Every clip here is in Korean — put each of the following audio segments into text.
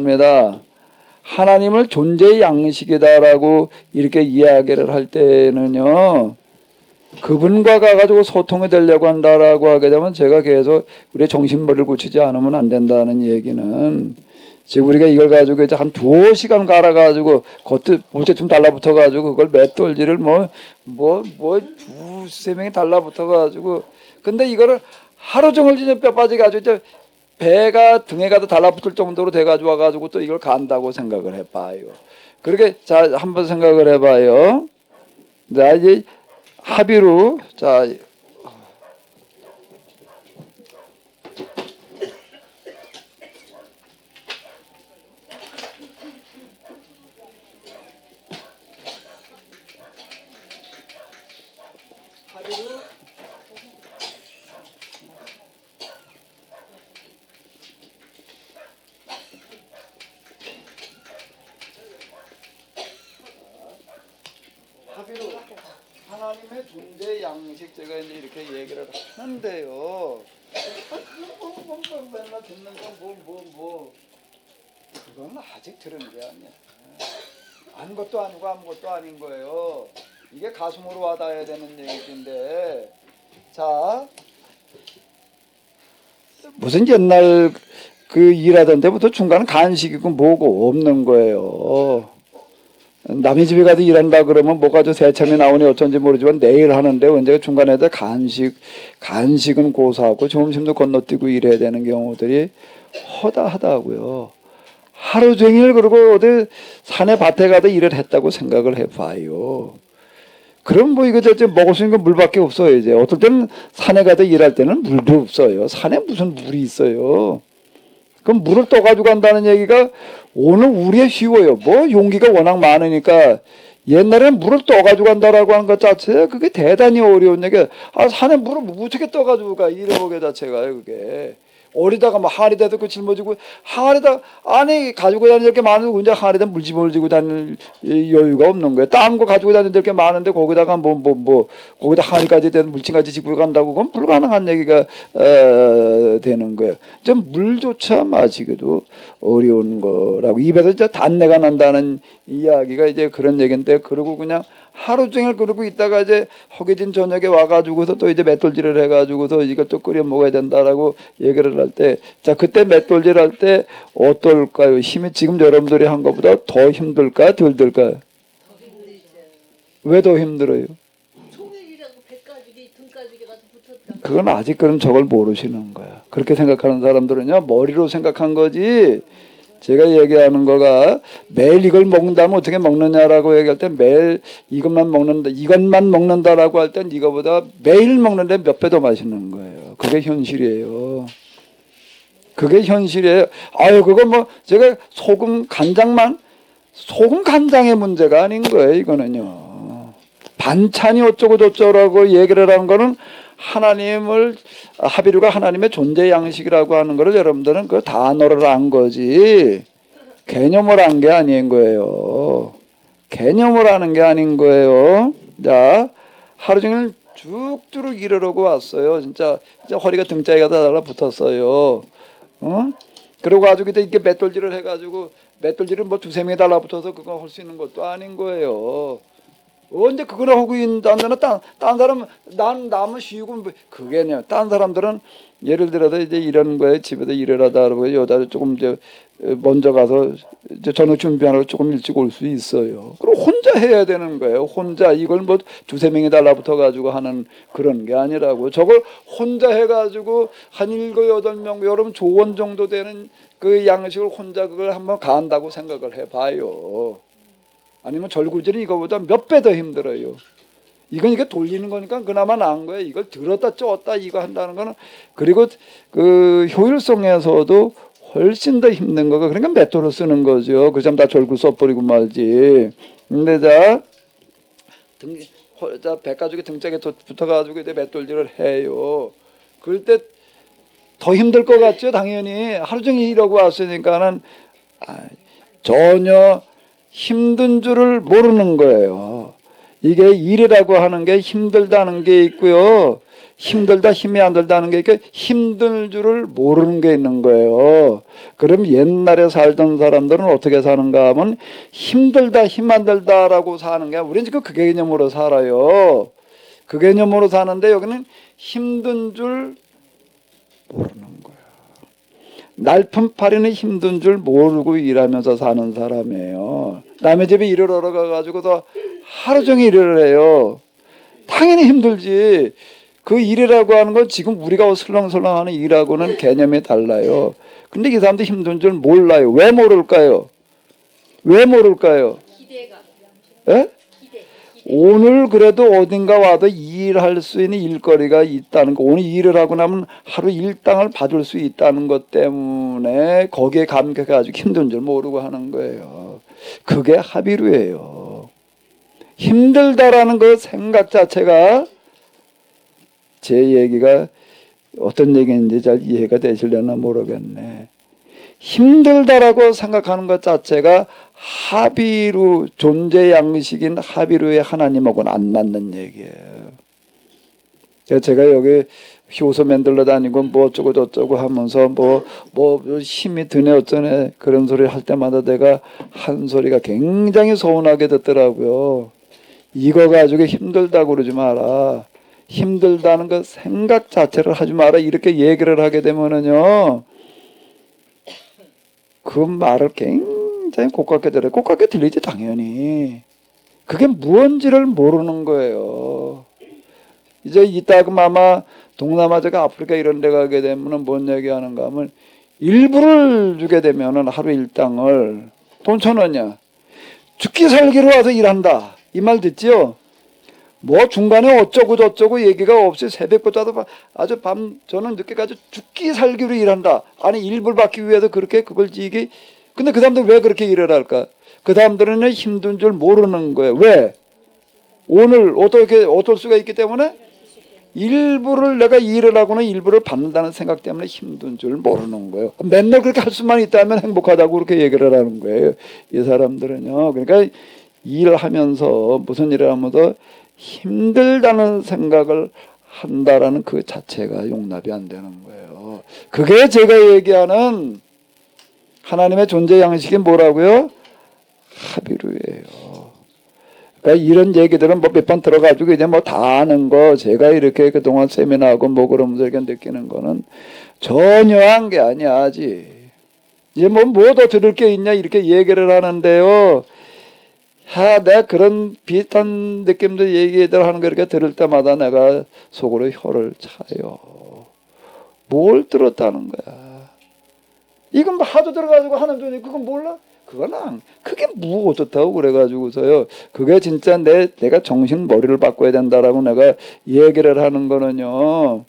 그렇습니다. 하나님을 존재의 양식이다라고 이렇게 이야기를 할 때는요, 그분과 가가지고 소통이 되려고 한다라고 하게 되면 제가 계속 우리의 정신머리를 고치지 않으면 안 된다는 얘기는, 지금 우리가 이걸 가지고 이제 한 2시간 갈아가지고 겉에 보채좀 달라붙어가지고 그걸 맷돌질을 두세 명이 달라붙어가지고, 근데 이거를 하루 종일 이제 뼈 빠지가지고 이제 배가 등에 가도 달라붙을 정도로 돼가지고 와가지고 또 이걸 간다고 생각을 해봐요. 그렇게 자 한번 생각을 해봐요. 자 이제 합의로 자 합의로 하나님의 존재 양식 제가 이제 이렇게 얘기를 하는데요. 맨날 듣는 건 그건 아직 들은 게 아니야. 아는 것도 아니고 아무것도 아닌 거예요. 이게 가슴으로 와닿아야 되는 얘기인데, 자 무슨 옛날 그 일하던 데부터 중간에 간식이고 뭐고 없는 거예요. 남의 집에 가서 일한다 그러면 뭐가 저 새참이 나오니 어쩐지 모르지만 내일 하는데 언제가 중간에다 간식은 고사하고 점심도 건너뛰고 이래야 되는 경우들이 허다하다고요. 하루 종일 그러고 어디 산에 밭에 가도 일을 했다고 생각을 해봐요. 그럼 뭐 이거 저 먹을 수 있는 건 물밖에 없어요. 이제 어떨 때는 산에 가도 일할 때는 물도 없어요. 산에 무슨 물이 있어요. 그럼 물을 떠가지고 간다는 얘기가 오늘 우리에 쉬워요. 뭐 용기가 워낙 많으니까. 옛날에는 물을 떠가지고 간다라고 하는 것 자체가 그게 대단히 어려운 얘기야. 산에 물을 어떻게 떠가지고 가. 이런 거 자체가요, 그게. 어리다가 뭐 항아리에다 그 짊어지고, 항아리에다 안에 가지고 다니는 게 많은데 혼자 항아리에다 물 집어지고 다닐 여유가 없는 거예요. 다른 거 가지고 다니는 게 많은데 거기다가 거기다 항아리까지 되는 물침까지 지고 간다고 그건 불가능한 얘기가 되는 거예요. 좀 물조차 마시기도 어려운 거라고. 입에서 진짜 단내가 난다는 이야기가 이제 그런 얘기인데, 그러고 그냥 하루 종일 그러고 있다가 이제 허기진 저녁에 와가지고서 또 이제 맷돌질을 해가지고서 이걸 또 끓여 먹어야 된다라고 얘기를 할 때, 자 그때 맷돌질 할 때 어떨까요? 힘이 지금 여러분들이 한 것보다 더 힘들까 덜 들까요? 왜 더 힘들어요? 총액이라고 배까지기 등까지기 가서 붙었다. 그건 아직 그런 저걸 모르시는 거야. 그렇게 생각하는 사람들은요 머리로 생각한 거지. 제가 얘기하는 거가 매일 이걸 먹는다면 어떻게 먹느냐라고 얘기할 때 매일 이것만 먹는다라고 할 땐 이거보다 매일 먹는데 몇 배 더 맛있는 거예요. 그게 현실이에요. 그게 현실이에요. 아유 그거 뭐 제가 소금 간장의 문제가 아닌 거예요. 이거는요. 반찬이 어쩌고 저쩌라고 얘기를 하는 거는 하비루가 하나님의 존재 양식이라고 하는 거를 여러분들은 그 단어를 안 거지 개념을 한 게 아닌 거예요. 개념을 하는 게 아닌 거예요. 자, 하루 종일 쭉쭉 이러고 왔어요. 진짜 허리가 등짝에 다 달라붙었어요. 그리고 가지고 이렇게 맷돌질을 해가지고 맷돌질을 뭐 두세 명이 달라붙어서 그거 할 수 있는 것도 아닌 거예요. 언제 그걸 하고 있다면 딴 사람 남은 쉬고 그게냐. 딴 사람들은 예를 들어서 이제 이런 거에 집에서 일을 하다 그러고 여자를 조금 이제 먼저 가서 이제 저녁 준비하느라 조금 일찍 올 수 있어요. 그럼 혼자 해야 되는 거예요. 혼자 이걸 뭐 두세 명이 달라붙어 가지고 하는 그런 게 아니라고. 저걸 혼자 해가지고 한 7, 8명 여러분 조원 정도 되는 그 양식을 혼자 그걸 한번 간다고 생각을 해봐요. 아니면 절구질이 이거보다 몇 배 더 힘들어요. 이건 이게 돌리는 거니까 그나마 나은 거예요. 이걸 들었다 쪘다 이거 한다는 거는. 그리고 그 효율성에서도 훨씬 더 힘든 거가 그러니까 맷돌을 쓰는 거죠. 그 사람 다 절구 써버리고 말지. 근데 자 백가죽이 등짝에 붙어가지고 이제 맷돌질을 해요. 그럴 때 더 힘들 것 같죠. 당연히 하루 종일 이러고 왔으니까는 전혀 힘든 줄을 모르는 거예요. 이게 일이라고 하는 게 힘들다는 게 있고요. 힘들다 힘이 안 들다는 게 이렇게 힘들 줄을 모르는 게 있는 거예요. 그럼 옛날에 살던 사람들은 어떻게 사는가 하면 힘들다 힘 안 들다라고 사는 게 우리는 지금 그 개념으로 살아요. 그 개념으로 사는데 여기는 힘든 줄 모르는 거예요. 날품팔이는 힘든 줄 모르고 일하면서 사는 사람이에요. 남의 집에 일을 하러 가가지고도 하루 종일 일을 해요. 당연히 힘들지. 그 일이라고 하는 건 지금 우리가 설렁설렁하는 일하고는 개념이 달라요. 근데 이 사람도 힘든 줄 몰라요. 왜 모를까요? 왜 모를까요? 기대가. 예? 기대. 오늘 그래도 어딘가 와도 일할 수 있는 일거리가 있다는 거, 오늘 일을 하고 나면 하루 일당을 받을 수 있다는 것 때문에 거기에 감격해가지고 힘든 줄 모르고 하는 거예요. 그게 합의루예요. 힘들다라는 그 생각 자체가 제 얘기가 어떤 얘기인지 잘 이해가 되시려나 모르겠네. 힘들다라고 생각하는 것 자체가 합의루, 존재 양식인 합의루의 하나님하고는 안 맞는 얘기예요. 제가 여기 효소 만들러 다니고 뭐 어쩌고 저쩌고 하면서 뭐 힘이 드네 어쩌네 그런 소리 할 때마다 내가 한 소리가 굉장히 서운하게 듣더라고요. 이거 가지고 힘들다고 그러지 마라. 힘들다는 그 생각 자체를 하지 마라. 이렇게 얘기를 하게 되면은요. 그 말을 굉장히 고깝게 들어요. 고깝게 들리지 당연히. 그게 무언지를 모르는 거예요. 이제 이따금 아마 동남아 제가 아프리카 이런 데 가게 되면은 뭔 얘기하는가 하면 일부를 주게 되면은 하루 일당을 돈 1,000원이야. 죽기 살기로 와서 일한다. 이 말 듣지요? 뭐 중간에 어쩌고 저쩌고 얘기가 없이 새벽부터 아주 밤 저는 늦게까지 죽기 살기로 일한다. 아니 일불 받기 위해서 그렇게 그걸 지기. 근데 그 사람들 왜 그렇게 일을 할까? 그 사람들은 힘든 줄 모르는 거예요. 왜? 오늘 어떨 수가 있기 때문에 일부를 내가 일을 하고는 일부를 받는다는 생각 때문에 힘든 줄 모르는 거예요. 맨날 그렇게 할 수만 있다면 행복하다고 그렇게 얘기를 하는 거예요. 이 사람들은요. 그러니까 일하면서 무슨 일을 하면서 힘들다는 생각을 한다라는 그 자체가 용납이 안 되는 거예요. 그게 제가 얘기하는 하나님의 존재 양식이 뭐라고요? 합의루예요. 그러니까 이런 얘기들은 뭐 몇 번 들어가지고 이제 뭐 다 아는 거 제가 이렇게 그동안 세미나하고 뭐 그러면서 이렇게 느끼는 거는 전혀 한 게 아니야 아직. 이제 뭐 더 들을 게 있냐 이렇게 얘기를 하는데요. 내가 그런 비슷한 느낌들 얘기들 하는 거 이렇게 들을 때마다 내가 속으로 혀를 차요. 뭘 들었다는 거야. 이건 뭐 하도 들어가지고 하는 중에 그건 몰라? 그게 뭐 어떻다고 그래가지고서요. 그게 진짜 내가 정신 머리를 바꿔야 된다라고 내가 얘기를 하는 거는요.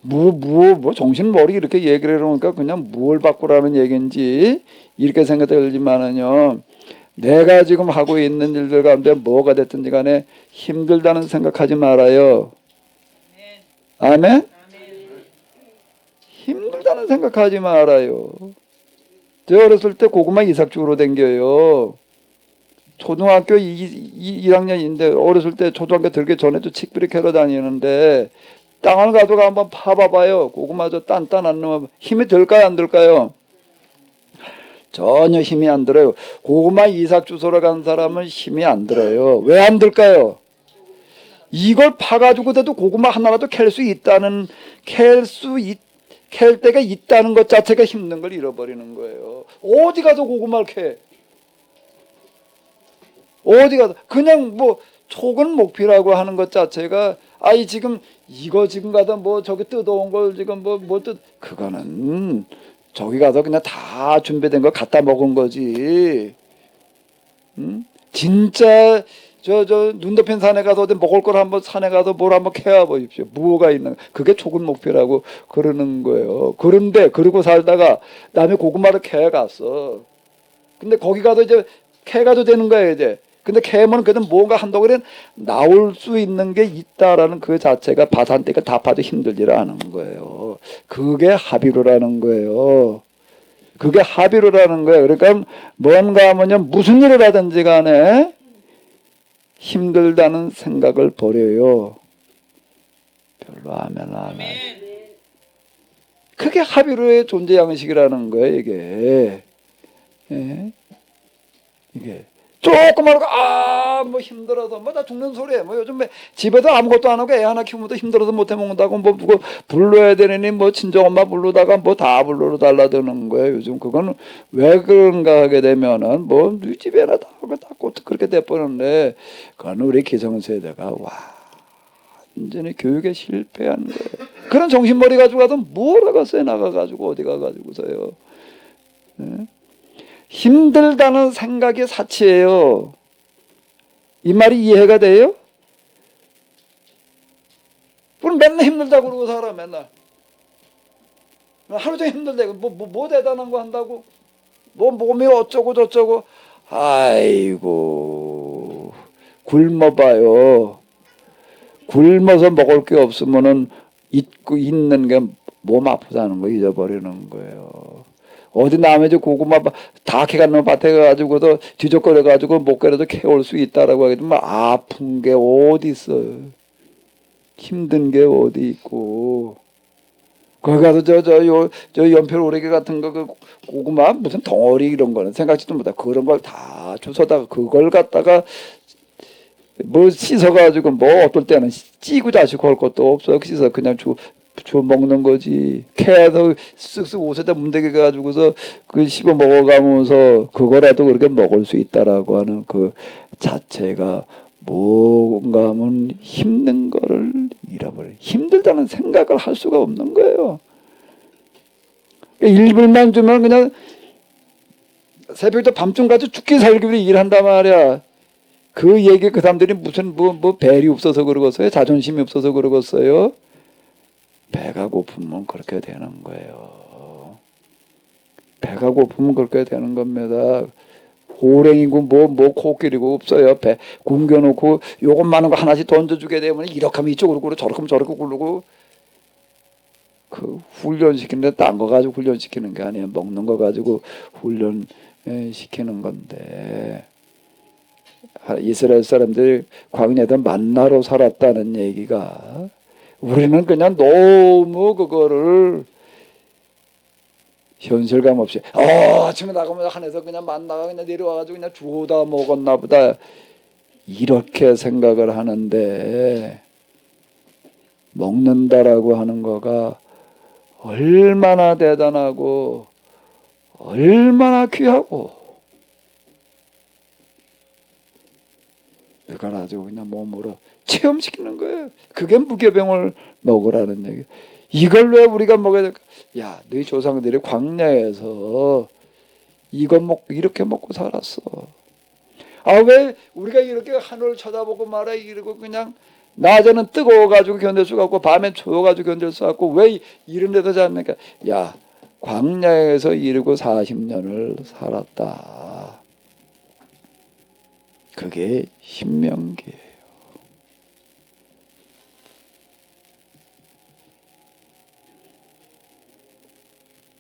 뭐 정신 머리 이렇게 얘기를 해놓으니까 그냥 뭘 바꾸라는 얘기인지 이렇게 생각들지만은요. 내가 지금 하고 있는 일들 가운데 뭐가 됐든지 간에 힘들다는 생각하지 말아요. 아멘? 힘들다는 생각하지 말아요. 제가 어렸을 때 고구마 이삭죽으로 댕겨요. 초등학교 1학년인데 어렸을 때 초등학교 들기 전에도 칡비리 캐러 다니는데 땅을 가져가 한번 파봐봐요. 고구마 저 단단한 놈 힘이 들까요 안 들까요? 전혀 힘이 안 들어요. 고구마 이삭 주소러 간 사람은 힘이 안 들어요. 왜 안 들까요? 이걸 파가지고도 고구마 하나라도 캘 때가 있다는 것 자체가 힘든 걸 잃어버리는 거예요. 어디 가서 고구마를 캐? 어디 가서 그냥 뭐 촉은 목피라고 하는 것 자체가 지금 이거 지금 가다 뭐 저기 뜯어온 걸 지금 그거는 저기 가서 그냥 다 준비된 거 갖다 먹은 거지. 진짜 저 눈 덮인 산에 가서 어디 먹을 걸 한번 산에 가서 뭘 한번 캐와 보십시오. 뭐가 있는 그게 촉은 목표라고 그러는 거예요. 그런데 그러고 살다가 남의 고구마를 캐 갔어. 근데 거기 가서 이제 캐가도 되는 거예요 이제. 근데 캐면 그래도 뭔가 한다고 그래 나올 수 있는 게 있다라는 그 자체가 바산대가 다 파도 힘들지를 않은 거예요. 그게 합의로라는 거예요. 그게 합의로라는 거예요. 그러니까 뭔가 하면요 무슨 일을 하든지 간에 힘들다는 생각을 버려요. 별로 아멘 안 하지. 그게 합의로의 존재 양식이라는 거예요, 이게. 예? 이게 조금 하고 뭐 힘들어서 뭐 나 죽는 소리야. 뭐 요즘 집에도 아무것도 안 하고 애 하나 키우면도 힘들어서 못해 먹는다고 뭐 누구 불러야 되느니 뭐 친정 엄마 부르다가 뭐 다 불러러 달라드는 거예요. 요즘 그거는 왜 그런가 하게 되면은 뭐 우리 집에나 다 하고 다 그렇게 돼버렸는데 그건 우리 기성세대가 완전히 교육에 실패한 거예요. 그런 정신머리 가지고 가도 뭘 하겠어요. 나가가지고 어디 가가지고서요. 네? 힘들다는 생각이 사치예요. 이 말이 이해가 돼요? 그럼 맨날 힘들다고 그러고 살아. 맨날 하루 종일 힘들다고 뭐 대단한 거 한다고 뭐 몸이 어쩌고 저쩌고. 아이고 굶어봐요. 굶어서 먹을 게 없으면은 있는 게 몸 아프다는 거 잊어버리는 거예요. 어디 남의 집 고구마 다 캐가는 밭에 가지고도 뒤적거려 가지고 목게라도 캐올 수 있다라고 하게 되면 아픈 게 어디 있어요? 힘든 게 어디 있고? 거기 가서 저 연필 오래기 같은 거 그 고구마 무슨 덩어리 이런 거는 생각지도 못하 그런 걸 다 주워다가 그걸 갖다가 뭐 씻어가지고 뭐 어떨 때는 찌고 자시고 할 것도 없어. 씻어 그냥 주 먹는 거지. 캐서 쓱쓱 옷에다 문대게 가지고서 그 씹어 먹어가면서 그거라도 그렇게 먹을 수 있다라고 하는 그 자체가 뭔가 하면 힘든 거를 잃어버려. 힘들다는 생각을 할 수가 없는 거예요. 1불만 주면 그냥 새벽부터 밤중까지 죽기 살기 위해 일한단 말이야. 그 얘기 그 사람들이 무슨 뭐 벨이 없어서 그러겠어요? 자존심이 없어서 그러겠어요? 배가 고프면 그렇게 되는 거예요. 배가 고프면 그렇게 되는 겁니다. 호랭이고 뭐 코끼리고 없어요. 배 굶겨놓고 요것 많은 거 하나씩 던져주게 되면 이렇게 하면 이쪽으로 굴고 저렇게 하면 저렇게 굴르고 그 훈련시키는데 딴 거 가지고 훈련시키는 게 아니에요. 먹는 거 가지고 훈련시키는 건데 이스라엘 사람들이 광야에서 만나로 살았다는 얘기가 우리는 그냥 너무 그거를 현실감 없이 아침에 나가면 하늘에서 그냥 만나가 그냥 내려와가지고 그냥 주워다 먹었나 보다 이렇게 생각을 하는데 먹는다라고 하는 거가 얼마나 대단하고 얼마나 귀하고 그걸 아주 그냥 몸으로 체험시키는 거예요. 그게 무교병을 먹으라는 얘기. 이걸 왜 우리가 먹어야 될까? 야, 너희 조상들이 광야에서 이거 먹고 이렇게 먹고 살았어. 왜 우리가 이렇게 하늘을 쳐다보고 말아 이러고 그냥 낮에는 뜨거워가지고 견딜 수가 없고 밤엔 추워가지고 견딜 수 없고 왜 이런 데서 잤니까? 야, 광야에서 이러고 40년을 살았다. 그게 신명기예요.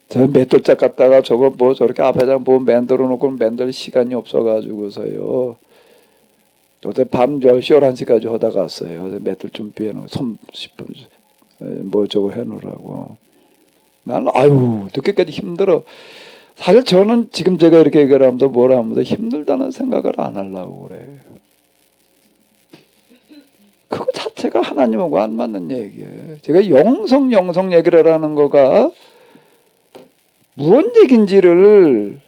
저 맷돌짝 갖다가 저거 뭐 저렇게 앞에다 뭐 만들어 놓고 만들 시간이 없어가지고서요. 어제 밤 10시, 11시까지 하다가 왔어요. 맷돌 준비해 놓고 손 뭐 저거 해놓으라고. 나는 늦게까지 힘들어. 사실 저는 지금 제가 이렇게 얘기를 하면서 뭐라 하면서 힘들다는 생각을 안 하려고 그래요. 그거 자체가 하나님하고 안 맞는 얘기예요. 제가 영성 얘기를 하는 거가 무슨 얘기인지를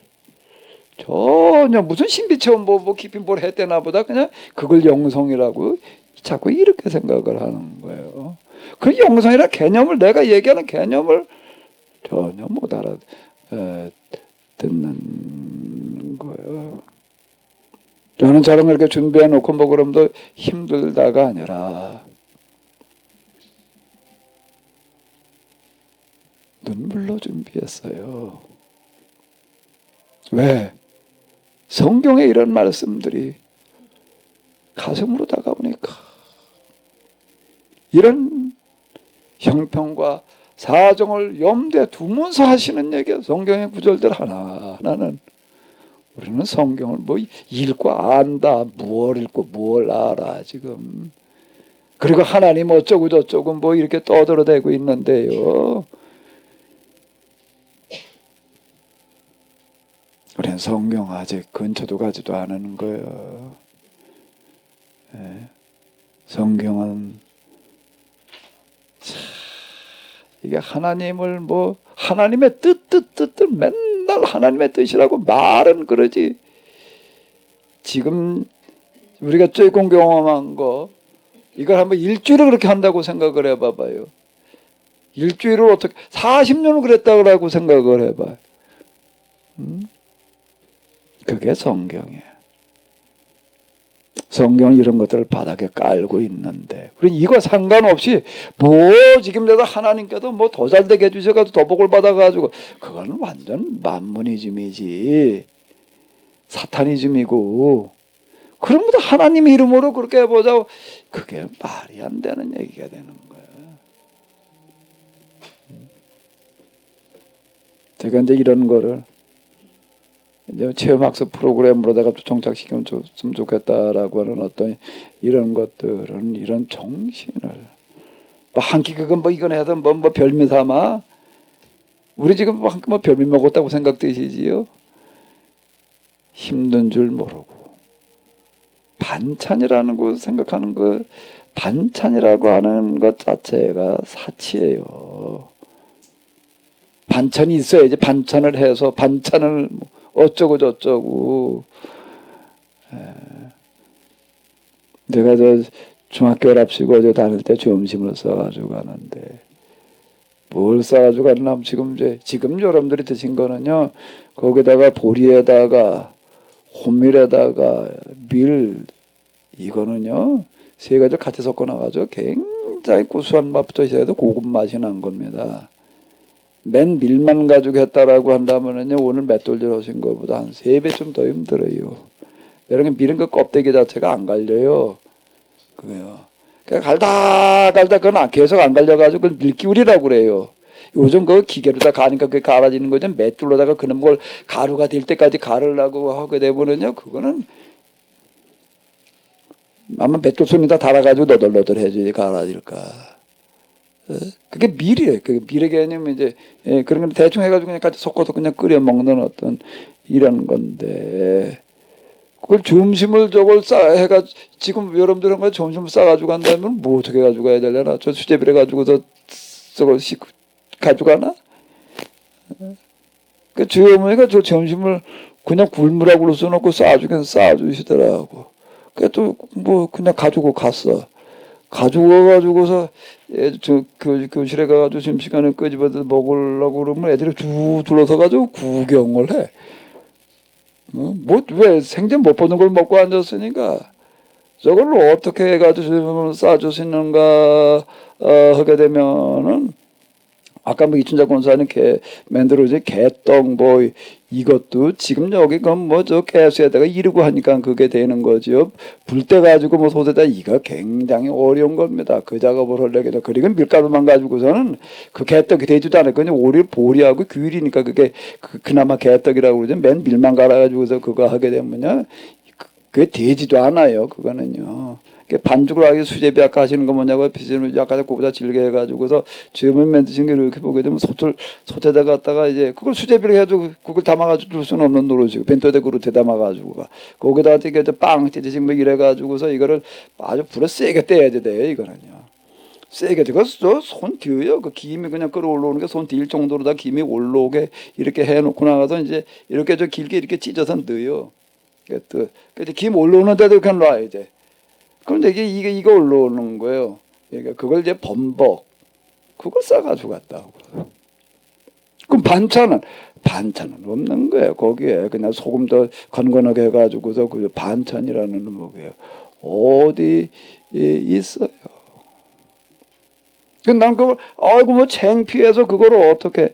전혀 무슨 신비처럼 뭐 깊이 뭘 했대나 보다 그냥 그걸 영성이라고 자꾸 이렇게 생각을 하는 거예요. 그 영성이라는 개념을 내가 얘기하는 개념을 전혀 못 알아듣는 거예요. 저는 저런 걸 이렇게 준비해 놓고 뭐 그러면 힘들다가 아니라 눈물로 준비했어요. 왜? 성경에 이런 말씀들이 가슴으로 다가오니까 이런 형편과 사정을 염두에 두면서 하시는 얘기예요. 성경의 구절들 하나하나는 우리는 성경을 뭐 읽고 안다. 무엇 읽고 무엇 알아 지금. 그리고 하나님 어쩌고 저쩌고 뭐 이렇게 떠들어대고 있는데요. 우리는 성경 아직 근처도 가지도 않은 거예요. 예. 성경은 이게 하나님을 뭐 하나님의 뜻 맨날 하나님의 뜻이라고 말은 그러지. 지금 우리가 조금 경험한 거 이걸 한번 일주일을 그렇게 한다고 생각을 해봐봐요. 일주일을 어떻게 40년을 그랬다고 생각을 해봐요. 그게 성경이에요. 성경 이런 것들을 바닥에 깔고 있는데 우리 이거 상관없이 뭐 지금 내가 하나님께도 뭐 더 잘되게 해주셔가지고 더 복을 받아가지고 그거는 완전 만문이즘이지 사탄이즘이고 그런 것도 하나님 이름으로 그렇게 해보자고 그게 말이 안 되는 얘기가 되는 거예요. 제가 이제 이런 거를 이제 체험학습 프로그램으로다가 정착시키면 좀 좋겠다라고 하는 어떤 이런 것들은 이런 정신을 뭐 한 끼 그건 뭐 이건 해서 뭐 별미 삼아 우리 지금 뭐 한 끼 뭐 별미 먹었다고 생각되시지요? 힘든 줄 모르고 반찬이라는 거 생각하는 거 반찬이라고 하는 것 자체가 사치예요. 반찬이 있어야지 반찬을 해서 반찬을 어쩌고 저쩌고. 내가 저 중학교 합시고 어제 다닐 때 점심을 싸가지고 가는데 뭘 싸가지고 갔나 지금 여러분들이 드신 거는요 거기다가 보리에다가 호밀에다가 밀 이거는요 세 가지 같이 섞어 놔가지고 굉장히 고소한 맛부터 시작해서 고급 맛이 난 겁니다. 맨 밀만 가지고 했다라고 한다면은요 오늘 맷돌질 하신 것보다 한 3배 좀 더 힘들어요. 여러분 밀은 그 껍데기 자체가 안 갈려요. 그래요. 그냥 갈다 그건 계속 안 갈려가지고 그건 밀기울이라고 그래요. 요즘 그 기계로다 가니까 그게 갈아지는 거죠. 맷돌로다가 그런 걸 가루가 될 때까지 가르려고 하게 되면은요 그거는 아마 맷돌 손에다 달아가지고 너덜너덜해져야 갈아질까. 그게 밀이에요. 그게 밀의 개념이 이제 그런 걸 대충 해가지고 그냥 같이 섞어서 그냥 끓여 먹는 어떤 이런 건데 그걸 점심을 저걸 해가 지금 여러분들은 거 점심을 싸가지고 간다면 뭐 어떻게 가지고 가야 되려나? 저 수제비를 가지고서 저걸 가져가나? 그 저희 어머니가 저 점심을 그냥 굴무라고 써놓고 싸주시더라고. 그또 뭐 그냥 가지고 갔어. 가지고 가가지고서 저 교실에 가가지고 점심시간에 끄집어서 먹으려고 그러면 애들이 쭉 둘러서 가지고 구경을 해. 뭐 왜 생전 못 보는 걸 먹고 앉았으니까 저걸 어떻게 해가지고 싸주시는가 하게 되면은 아까 뭐 이춘자 권사님 만들어진 개떡 뭐 이것도 지금 여기 뭐 저 가스에다가 이르고 하니까 그게 되는 거죠. 불 때 가지고 뭐 솥에다 이거 굉장히 어려운 겁니다. 그 작업을 하려고 그리고 밀가루만 가지고서는 그 개떡이 되지도 않아요. 그냥 오히려 보리하고 규율이니까 그게 그나마 개떡이라고 그러죠. 맨 밀만 갈아가지고서 그거 하게 되면요 그게 되지도 않아요. 그거는요. 반죽을 하기 수제비 아까 하시는 거 뭐냐고 비스는 약간 그보다 질게 해가지고서 주문 만드신 게 이렇게 보게 되면 솥에다 갖다가 이제 그걸 수제비를 해도 그걸 담아가지고 줄 수는 없는 노릇이고 벤토대 그릇에 담아가지고 거기다가 이게 빵 찌듯이 뭐 이래가지고서 이거를 아주 불에 세게 떼야 돼요. 이거는요. 세게 되고 손 뒤어요. 그 김이 그냥 끌어올라오는 게 손 뒤일 정도로 다 김이 올라오게 이렇게 해놓고 나가서 이제 이렇게 저 길게 이렇게 찢어서 넣어요. 그래서 김 올라오는 데도 이렇게 놔야 돼. 그런데 이거 올라오는 거예요. 그러니까 그걸 이제 범벅 그걸 싸가지고 갔다고. 그럼 반찬은 없는 거예요. 거기에 그냥 소금 더 건건하게 해가지고서 그 반찬이라는 뭐예요. 어디 있어요. 난 그걸 아이고 뭐 창피해서 그걸 어떻게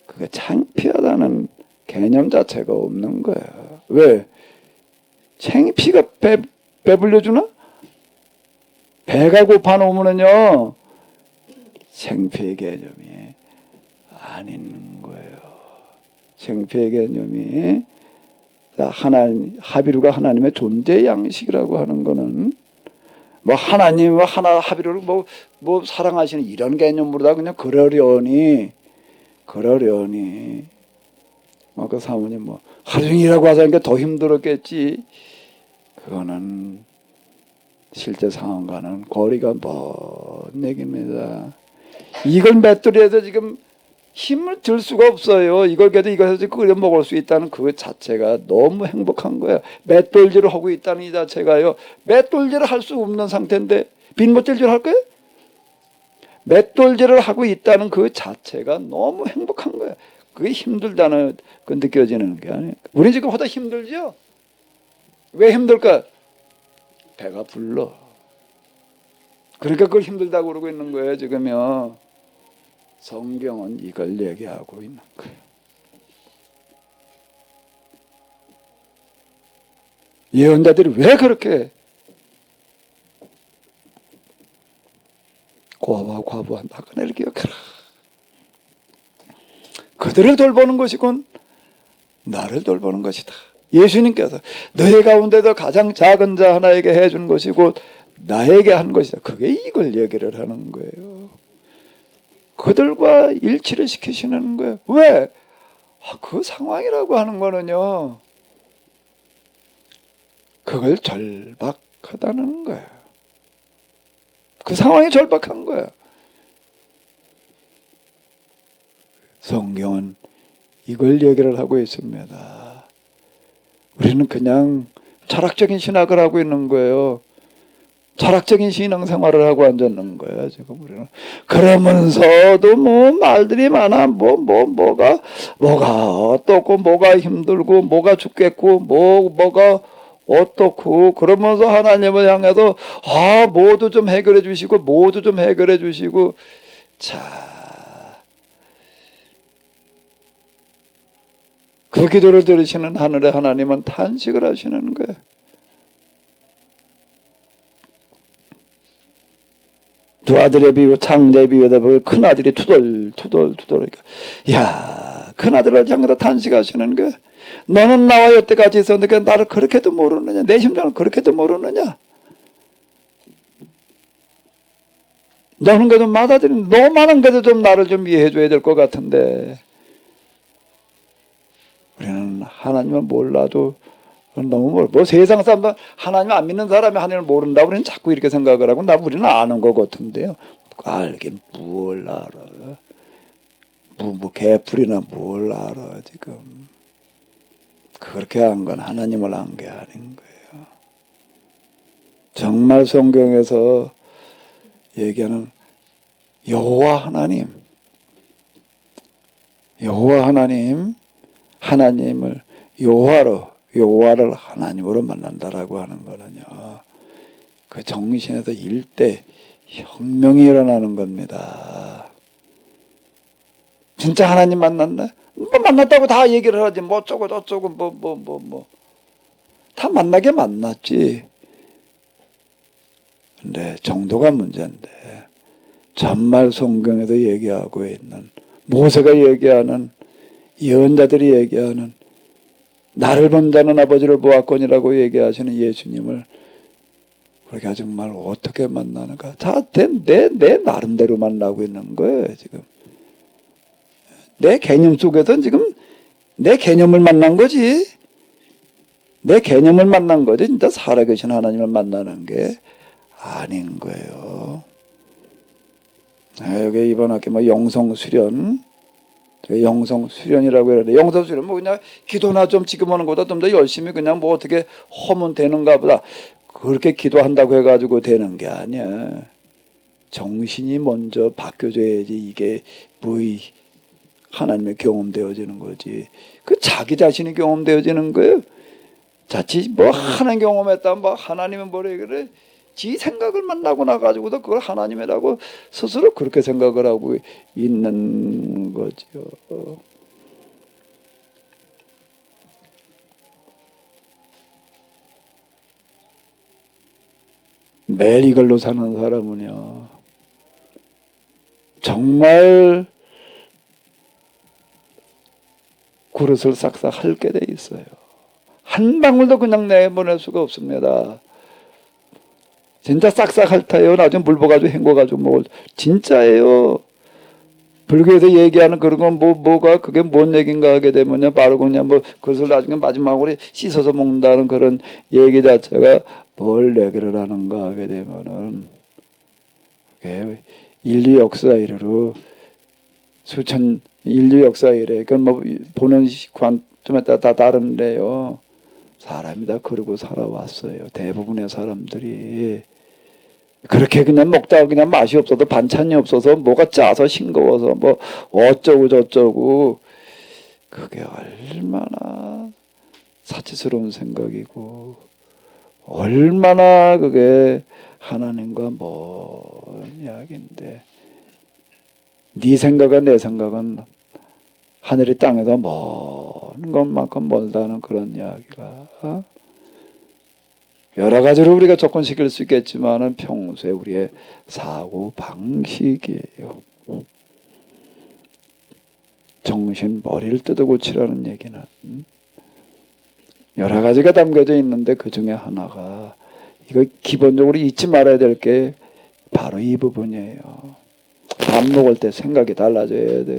그게 창피하다는 개념 자체가 없는 거예요. 왜? 창피가 배불려주나? 배가 고파 놓으면요 창피의 개념이 아닌 거예요. 창피의 개념이 하나님 하비루가 하나님의 존재 양식이라고 하는 거는 뭐 하나님과 하나 합의를 뭐 사랑하시는 이런 개념으로다 그냥 그러려니 뭐 그 사모님 뭐 하루 종일 일하고 하자니까 더 힘들었겠지. 그거는 실제 상황과는 거리가 먼 얘기입니다. 이걸 맷돌이해서 지금 힘을 들 수가 없어요. 이걸 그래도 이것에서 끓여 먹을 수 있다는 그 자체가 너무 행복한 거예요. 맷돌질을 하고 있다는 이 자체가요. 맷돌질을 할 수 없는 상태인데 빈못질질 할 거예요? 맷돌질을 하고 있다는 그 자체가 너무 행복한 거예요. 그게 힘들다는 그 느껴지는 게 아니에요. 우리 지금 하다 힘들죠? 왜 힘들까? 배가 불러. 그러니까 그걸 힘들다고 그러고 있는 거예요, 지금요. 성경은 이걸 얘기하고 있는 거예요. 예언자들이 왜 그렇게 고아와 과부와 나그네를 기억해라. 그들을 돌보는 것이군 나를 돌보는 것이다. 예수님께서 너희 가운데도 가장 작은 자 하나에게 해준 것이고 나에게 한 것이다. 그게 이걸 얘기를 하는 거예요. 그들과 일치를 시키시는 거예요. 왜? 그 상황이라고 하는 거는요. 그걸 절박하다는 거예요. 그 상황이 절박한 거예요. 성경은 이걸 얘기를 하고 있습니다. 우리는 그냥 철학적인 신학을 하고 있는 거예요. 철학적인 신앙생활을 하고 앉았는 거예요. 지금 우리는. 그러면서도 뭐 말들이 많아. 뭐가 어떻고 뭐가 힘들고 뭐가 죽겠고 뭐가 어떻고 그러면서 하나님을 향해서 모두 좀 해결해 주시고 모두 좀 해결해 주시고 자 그 기도를 들으시는 하늘의 하나님은 탄식을 하시는 거예요. 두 아들의 비유, 장자의 비유다 보면 큰 아들이 투덜투덜 야, 큰 아들을 향해서 탄식하시는 거예요. 너는 나와 여태까지 있었는데 나를 그렇게도 모르느냐? 내 심정을 그렇게도 모르느냐? 너는 그래도 받아들인 너만은 그래도 좀 나를 좀 이해해 줘야 될 것 같은데 우리는 하나님을 몰라도 너무 뭐 세상 사람 하나님 안 믿는 사람이 하나님을 모른다고 우리는 자꾸 이렇게 생각을 하고 우리는 아는 것 같은데요. 알긴 뭘 알아? 뭐 개풀이나 뭘 알아 지금? 그렇게 한 건 하나님을 안 게 아닌 거예요. 정말 성경에서 얘기하는 여호와 하나님, 하나님을 여호와를 하나님으로 만난다라고 하는 거는요. 그 정신에서 일대 혁명이 일어나는 겁니다. 진짜 하나님 만났나? 뭐 만났다고 다 얘기를 하지. 뭐 어쩌고 저쩌고 뭐. 다 만나게 만났지. 근데 정도가 문제인데 정말 성경에도 얘기하고 있는 모세가 얘기하는 예언자들이 얘기하는 나를 본 자는 아버지를 보았거니라고 얘기하시는 예수님을 우리가 정말 어떻게 만나는가? 다 내 나름대로 만나고 있는 거예요 지금. 내 개념 속에서 지금 내 개념을 만난 거지. 내 개념을 만난 거지. 진짜 살아계신 하나님을 만나는 게 아닌 거예요. 여기 이번 학기 뭐 영성수련이라고 해야 돼. 영성수련 뭐 그냥 기도나 좀 지금 하는 것보다 좀 더 열심히 그냥 뭐 어떻게 하면 되는가 보다. 그렇게 기도한다고 해가지고 되는 게 아니야. 정신이 먼저 바뀌어져야지 이게 뭐 하나님의 경험되어지는 거지. 그 자기 자신이 경험되어지는 거예요. 자칫 뭐 하나님 경험했다면 뭐 하나님은 뭐래 그래. 지 생각을 만나고 나가지고도 그걸 하나님이라고 스스로 그렇게 생각을 하고 있는 거죠. 매일 이걸로 사는 사람은요. 정말 그릇을 싹싹 핥게 돼 있어요. 한 방울도 그냥 내보낼 수가 없습니다. 진짜 싹싹 핥아요. 나중에 물 부어가지고 헹궈가지고 먹을. 진짜예요. 불교에서 얘기하는 그런 건 뭐가 그게 뭔 얘기인가 하게 되면요. 바로 그냥 뭐 그것을 나중에 마지막으로 씻어서 먹는다는 그런 얘기 자체가 뭘 얘기를 하는가 하게 되면은 그게 인류 역사 이래로 수천 인류 역사 이래. 그건 뭐 보는 관점에 따라 다 다른데요. 사람이 다 그러고 살아왔어요. 대부분의 사람들이. 그렇게 그냥 먹다가 그냥 맛이 없어서 반찬이 없어서 뭐가 짜서 싱거워서 뭐 어쩌고 저쩌고 그게 얼마나 사치스러운 생각이고 얼마나 그게 하나님과 먼 이야기인데 네 생각과 내 생각은 하늘이 땅에서 먼 것만큼 멀다는 그런 이야기가 여러 가지로 우리가 접근시킬 수 있겠지만은 평소에 우리의 사고 방식이에요. 정신 머리를 뜯어고치라는 얘기는 여러 가지가 담겨져 있는데 그 중에 하나가 이거 기본적으로 잊지 말아야 될 게 바로 이 부분이에요. 밥 먹을 때 생각이 달라져야 돼.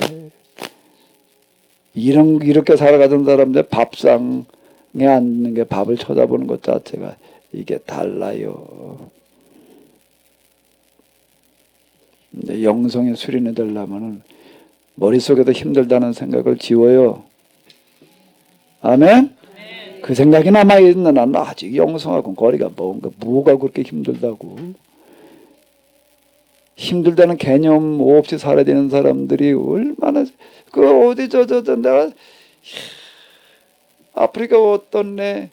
이렇게 살아가던 사람들 밥상에 앉는 게 밥을 쳐다보는 것 자체가 이게 달라요. 근데 영성의 수련이 되려면은 머릿속에도 힘들다는 생각을 지워요. 아멘? 그 생각이 남아있는 나는 아직 영성하고 거리가 뭔가 뭐가 그렇게 힘들다고. 힘들다는 개념 없이 살아야 되는 사람들이 얼마나 그 어디 내가 아프리카 어떤 애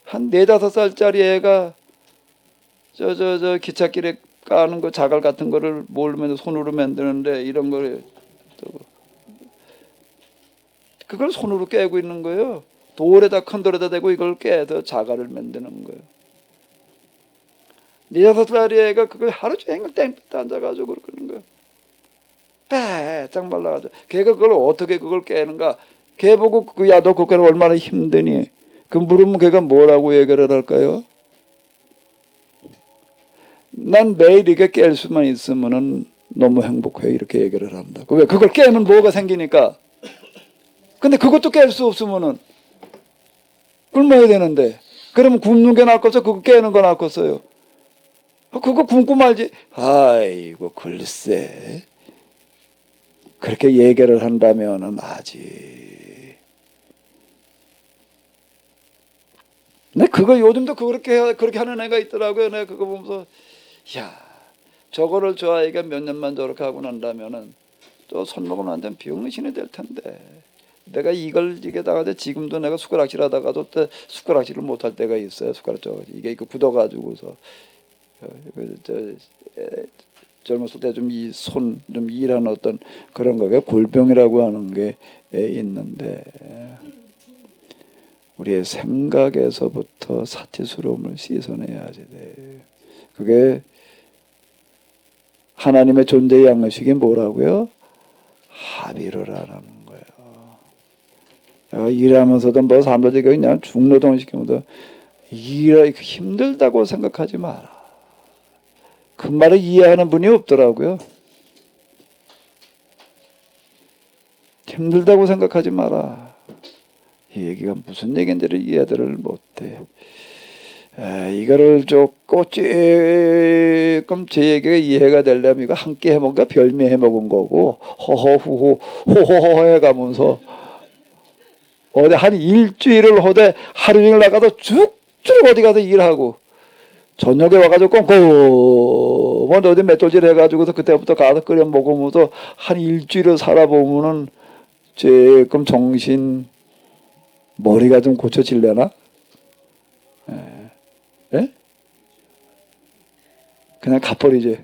한 4~5살짜리 애가 기찻길에 까는 거 자갈 같은 거를 몰면 손으로 만드는데 이런 거를 그걸 손으로 깨고 있는 거예요. 돌에다 큰 돌에다 대고 이걸 깨서 자갈을 만드는 거예요. 4~5살짜리 애가 그걸 하루 종일 땡볕에 앉아가지고 그러는 거예요. 빼짝 말라가지고 걔가 그걸 어떻게 그걸 깨는가. 걔 보고 야 너 그걸 얼마나 힘드니. 그 물으면 걔가 뭐라고 얘기를 할까요? 난 매일 이게 깰 수만 있으면은 너무 행복해 이렇게 얘기를 합니다. 왜 그걸 깨면 뭐가 생기니까. 근데 그것도 깰 수 없으면은 굶어야 되는데 그러면 굶는 게 낫겠어? 그거 깨는 거 낫겠어요? 그거 굶고 말지. 아이고 글쎄 그렇게 얘기를 한다면은 아직. 네, 그거 요즘도 그렇게 하는 애가 있더라고요. 내가 그거 보면서 야 저거를 저 아이가 몇 년만 저렇게 하고 난다면은 또 손목은 완전 병신이 될 텐데 내가 이게다가 지금도 내가 숟가락질 하다가도 또 숟가락질을 못할 때가 있어요. 숟가락 이게 굳어가지고서 젊었을 때 좀 이 손 좀 일하는 어떤 그런 거가 골병이라고 하는 게 있는데. 우리의 생각에서부터 사치스러움을 씻어내야지 돼. 그게 하나님의 존재의 양식이 뭐라고요? 합의를 하라는 거예요. 내가 일하면서도 뭐 사람들이 그냥 중노동을 시키면서 일이 힘들다고 생각하지 마라. 그 말을 이해하는 분이 없더라고요. 힘들다고 생각하지 마라. 이 얘기가 무슨 얘기인지를 이해들을 못해. 이거를 조금 제 얘기가 이해가 되려면 이거 한 끼 해먹은 거 별미 해먹은 거고 호호후호 호호호 해가면서 어디 한 일주일을 어디 하루 종일 나가서 쭉쭉 어디 가서 일하고 저녁에 와가지고 꼼꼼 어디 맷돌질 해가지고서 그때부터 가서 끓여 먹으면서 한 일주일을 살아보면은 조금 정신 머리가 좀 고쳐질려나? 예? 그냥 가버리지.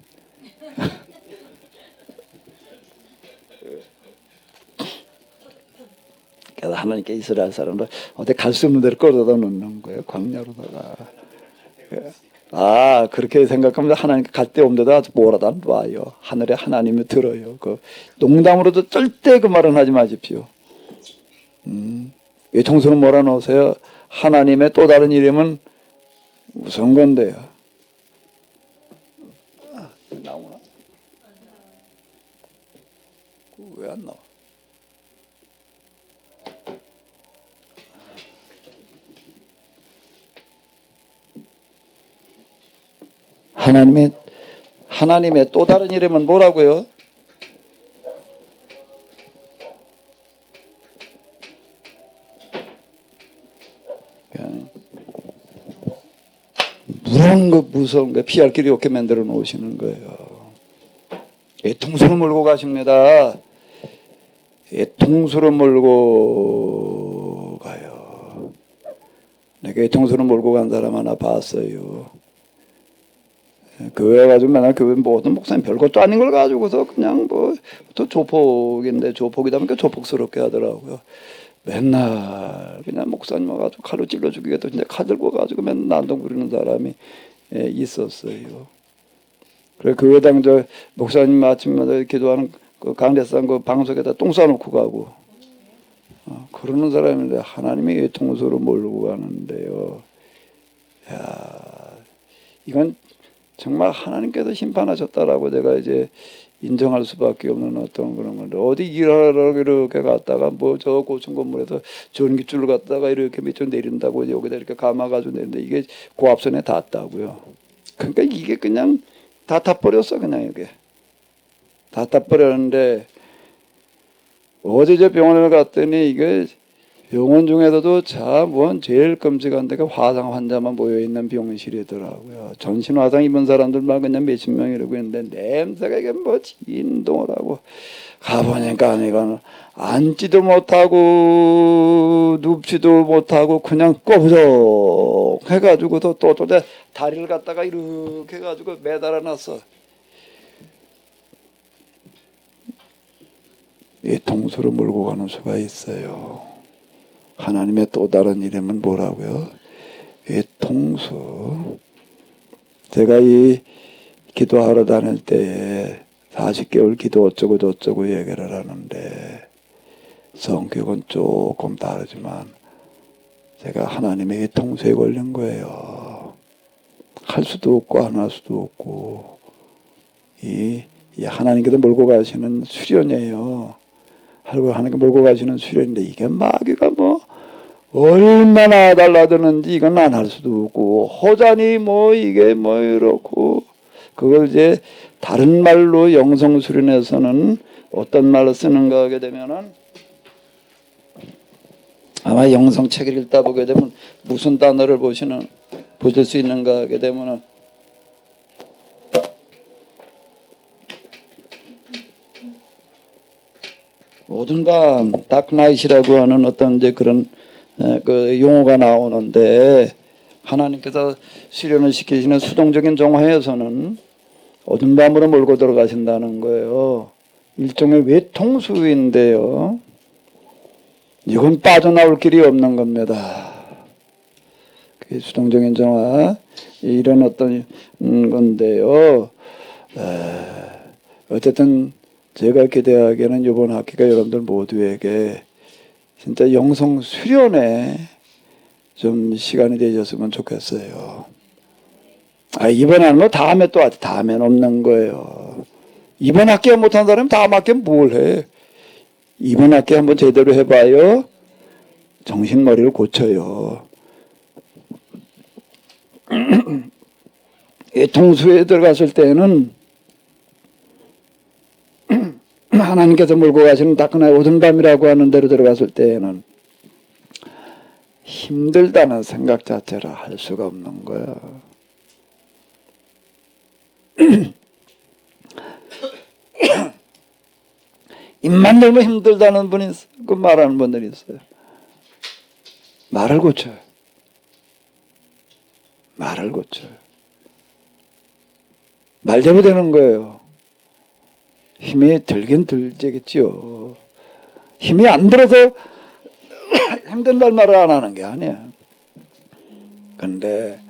그래서 하나님께 이스라엘 사람들 어디 갈 수 없는 데를 끌어다 놓는 거예요. 광야로다가. 그렇게 생각하면 하나님께 갈 데 없는 데다 뭐라도 안 놔요. 하늘에 하나님이 들어요. 그 농담으로도 절대 그 말은 하지 마십시오. 외통수는 뭐라 놓으세요? 하나님의 또 다른 이름은 무슨 건데요? 왜 안 나와? 하나님의 또 다른 이름은 뭐라고요? 무서운 거 피할 길이 없게 만들어 놓으시는 거예요. 통수를 몰고 가십니다. 통수를 몰고 가요. 내가 통수를 몰고 간 사람 하나 봤어요. 교회 가지고 맨날 교회 모든 목사님 별것도 아닌 걸 가지고서 그냥 뭐 또 조폭인데 조폭이다 보니까 조폭스럽게 하더라고요. 맨날 그냥 목사님 와가지고 칼로 찔러 죽이겠다. 근데 칼 들고 가지고 맨날 난동 부리는 사람이 있었어요. 그래 교회당 저 목사님 아침마다 기도하는 그 강대상 그 방석에다 똥 싸놓고 가고 그러는 사람인데 하나님이 통수로 몰고 가는데요. 야, 이건 정말 하나님께서 심판하셨다라고 내가 이제 인정할 수밖에 없는 어떤 그런 건데 어디 일하러 이렇게 갔다가 뭐 저 고층 건물에서 전기줄을 갖다가 이렇게 밑으로 내린다고 여기다 이렇게 감아가지고 내는데 이게 고압선에 닿았다고요. 그러니까 이게 그냥 다 타버렸어 그냥 이게 다 타버렸는데 어제 저 병원을 갔더니 이게 병원 중에서도 참 제일 끔찍한 데가 화상 환자만 모여있는 병실이더라고요. 전신 화상 입은 사람들만 그냥 몇십 명 이러고 있는데 냄새가 이게 뭐 진동을 하고 가보니까 이건 앉지도 못하고 눕지도 못하고 그냥 꼬부석 해가지고도 또 다리를 갖다가 이렇게 해가지고 매달아 놨어. 이 통수로 몰고 가는 수가 있어요. 하나님의 또 다른 이름은 뭐라고요? 이 통수. 제가 이 기도하러 다닐 때에 40개월 기도 어쩌고 저쩌고 얘기를 하는데 성격은 조금 다르지만 제가 하나님의 통수에 걸린 거예요. 할 수도 없고 안 할 수도 없고 이 하나님께서 몰고 가시는 수련이에요. 하나님께 몰고 가시는 수련인데 이게 마귀가 뭐 얼마나 달라드는지 이건 안 할 수도 없고 호자니 뭐 이게 뭐 이렇고 그걸 이제 다른 말로 영성 수련에서는 어떤 말로 쓰는가 하게 되면은 아마 영성 책을 읽다 보게 되면 무슨 단어를 보실 수 있는가 하게 되면은 모든 밤 다크나잇이라고 하는 어떤 이제 그런 그 용어가 나오는데 하나님께서 수련을 시키시는 수동적인 정화에서는 어둠 밤으로 몰고 들어가신다는 거예요. 일종의 외통수인데요. 이건 빠져나올 길이 없는 겁니다. 그게 수동적인 정화 이런 어떤 건데요. 어쨌든 제가 기대하기에는 이번 학기가 여러분들 모두에게 진짜 영성 수련에 좀 시간이 되셨으면 좋겠어요. 이번에는 뭐 다음에 또 하지. 다음엔 없는 거예요. 이번 학기에 못한 사람은 다음 학기에 뭘 해? 이번 학기에 한번 제대로 해봐요. 정신머리를 고쳐요. 통수에 들어갔을 때는 하나님께서 몰고 가시는 따끈한 오전 밤이라고 하는 데로 들어갔을 때에는 힘들다는 생각 자체를 할 수가 없는 거야. 입만 열면 힘들다는 분이 있어요. 그 말하는 분들이 있어요. 말을 고쳐요. 말을 고쳐요. 말대로 되는 거예요. 힘이 들긴 들겠지요. 힘이 안 들어서 힘든다는 말을 안 하는 게 아니야. 근데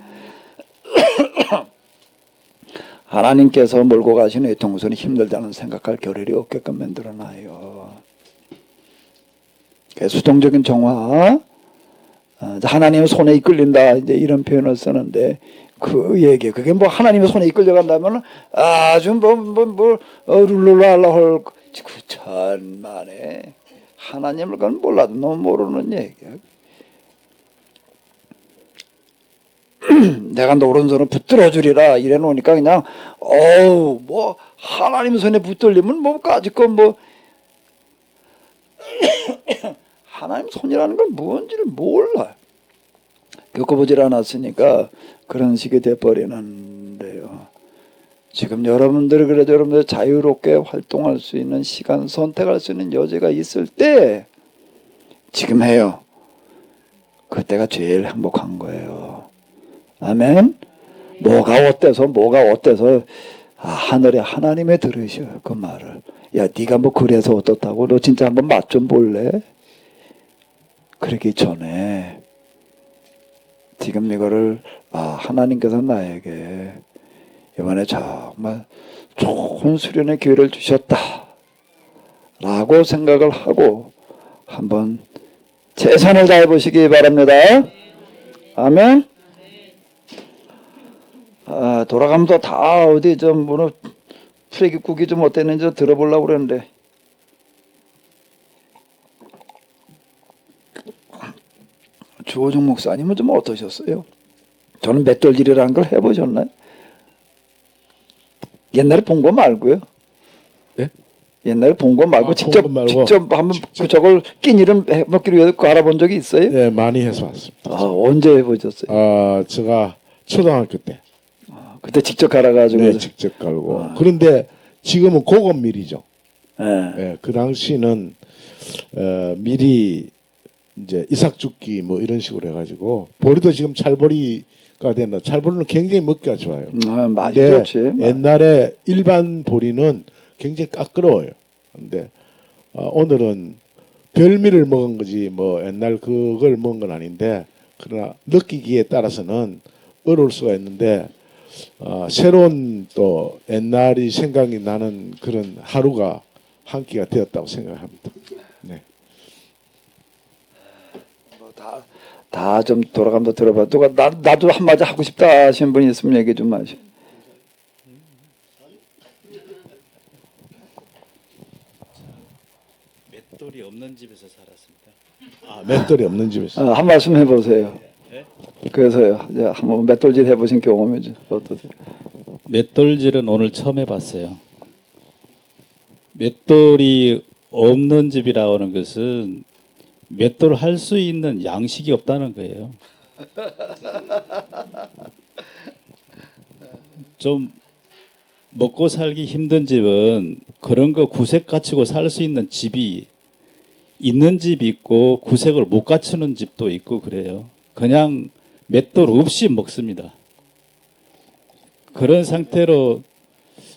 하나님께서 몰고 가시는 이 통수는 힘들다는 생각할 겨를이 없게끔 만들어놔요. 수동적인 정화, 하나님의 손에 이끌린다 이제 이런 표현을 쓰는데 그 얘기 그게 뭐 하나님의 손에 이끌려간다면 아주 룰루랄라 할 그 천만에 하나님을 그건 몰라도 너무 모르는 얘기야. 내가 너 오른손을 붙들어 주리라 이래 놓으니까 그냥 어우 뭐 하나님 손에 붙들리면 뭐까짓 건뭐 하나님 손이라는 건 뭔지를 몰라. 겪어보질 않았으니까 그런 식이 돼버리는데요. 지금 여러분들이 그래도 여러분들 자유롭게 활동할 수 있는 시간, 선택할 수 있는 여지가 있을 때 지금 해요. 그때가 제일 행복한 거예요. 아멘. 뭐가 어때서 하늘에 하나님의 들으셔 그 말을. 야 네가 뭐 그래서 어떻다고? 너 진짜 한번 맛 좀 볼래? 그러기 전에 지금 이거를 하나님께서 나에게 이번에 정말 좋은 수련의 기회를 주셨다 라고 생각을 하고 한번 최선을 다해 보시기 바랍니다. 아멘. 돌아가면서 다 어디 좀 오늘 풀기국이 좀 어땠는지 들어보려고 그랬는데 주호중 목사님은 좀 어떠셨어요? 저는 맷돌질이라는 걸 해보셨나요? 옛날에 본 거 말고요. 네? 옛날에 본 거 말고 본거 말고 직접 한번 그 저걸 끼니를 해먹기로 해서 갈아본 적이 있어요? 네, 많이 해서 왔습니다. 언제 해보셨어요? 제가 초등학교 때 그때 직접 갈아가지고. 네, 직접 갈고. 그런데 지금은 고급 밀이죠. 네. 네, 그 당시는 밀이 이제 이삭죽기 뭐 이런 식으로 해가지고 보리도 지금 찰보리가 된다. 찰보리는 굉장히 먹기가 좋아요. 맛이 근데 좋지. 옛날에 일반 보리는 굉장히 까끄러워요. 근데 오늘은 별미를 먹은 거지 뭐 옛날 그걸 먹은 건 아닌데 그러나 느끼기에 따라서는 어려울 수가 있는데 새로운 또 옛날이 생각이 나는 그런 하루가 한 끼가 되었다고 생각합니다. 네. 다 좀 돌아가면서 들어봐. 누가 나도 한마디 하고 싶다 하시는 분이 있으면 얘기 좀 하시오. 맷돌이 없는 집에서 살았습니다. 맷돌이 없는 집에서. 한 말씀 해보세요. 그래서요. 이제 한번 맷돌질 해보신 경험이 좀 어떠세요? 맷돌질은 오늘 처음 해봤어요. 맷돌이 없는 집이라고 하는 것은 맷돌을 할 수 있는 양식이 없다는 거예요. 좀 먹고 살기 힘든 집은 그런 거 구색 갖추고 살 수 있는 집이 있는 집이 있고 구색을 못 갖추는 집도 있고 그래요. 그냥 맷돌 없이 먹습니다. 그런 상태로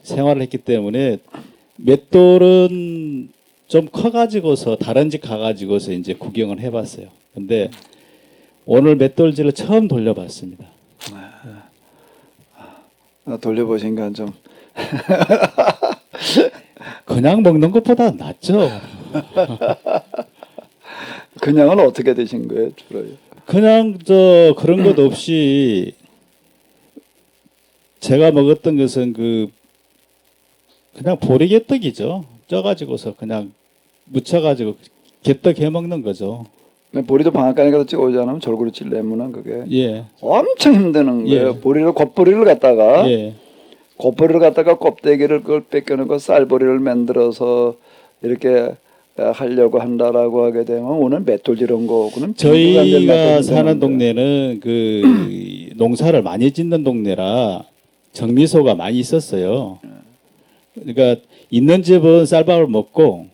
생활을 했기 때문에 맷돌은 좀 커가지고서 다른 집 가가지고서 이제 구경을 해봤어요. 근데 오늘 맷돌질을 처음 돌려봤습니다. 돌려보신 건 좀 그냥 먹는 것보다 낫죠. 그냥은 어떻게 되신 거예요, 주로요? 그냥 그런 것 없이 제가 먹었던 것은 그냥 보리개떡이죠. 쪄가지고서 그냥 묻혀가지고 개떡 해 먹는 거죠. 보리도 방앗간에 가서 찍어오지 않으면 절구로 찔려면 그게 예, 엄청 힘드는 거예요. 예. 겉보리를 갖다가 예. 겉보리를 갖다가 껍데기를 그걸 뺏겨놓고 쌀보리를 만들어서 이렇게 하려고 한다라고 하게 되면 오늘 맷돌질 한 거고는 저희가 사는 동네는 농사를 많이 짓는 동네라 정미소가 많이 있었어요. 그러니까 있는 집은 쌀밥을 먹고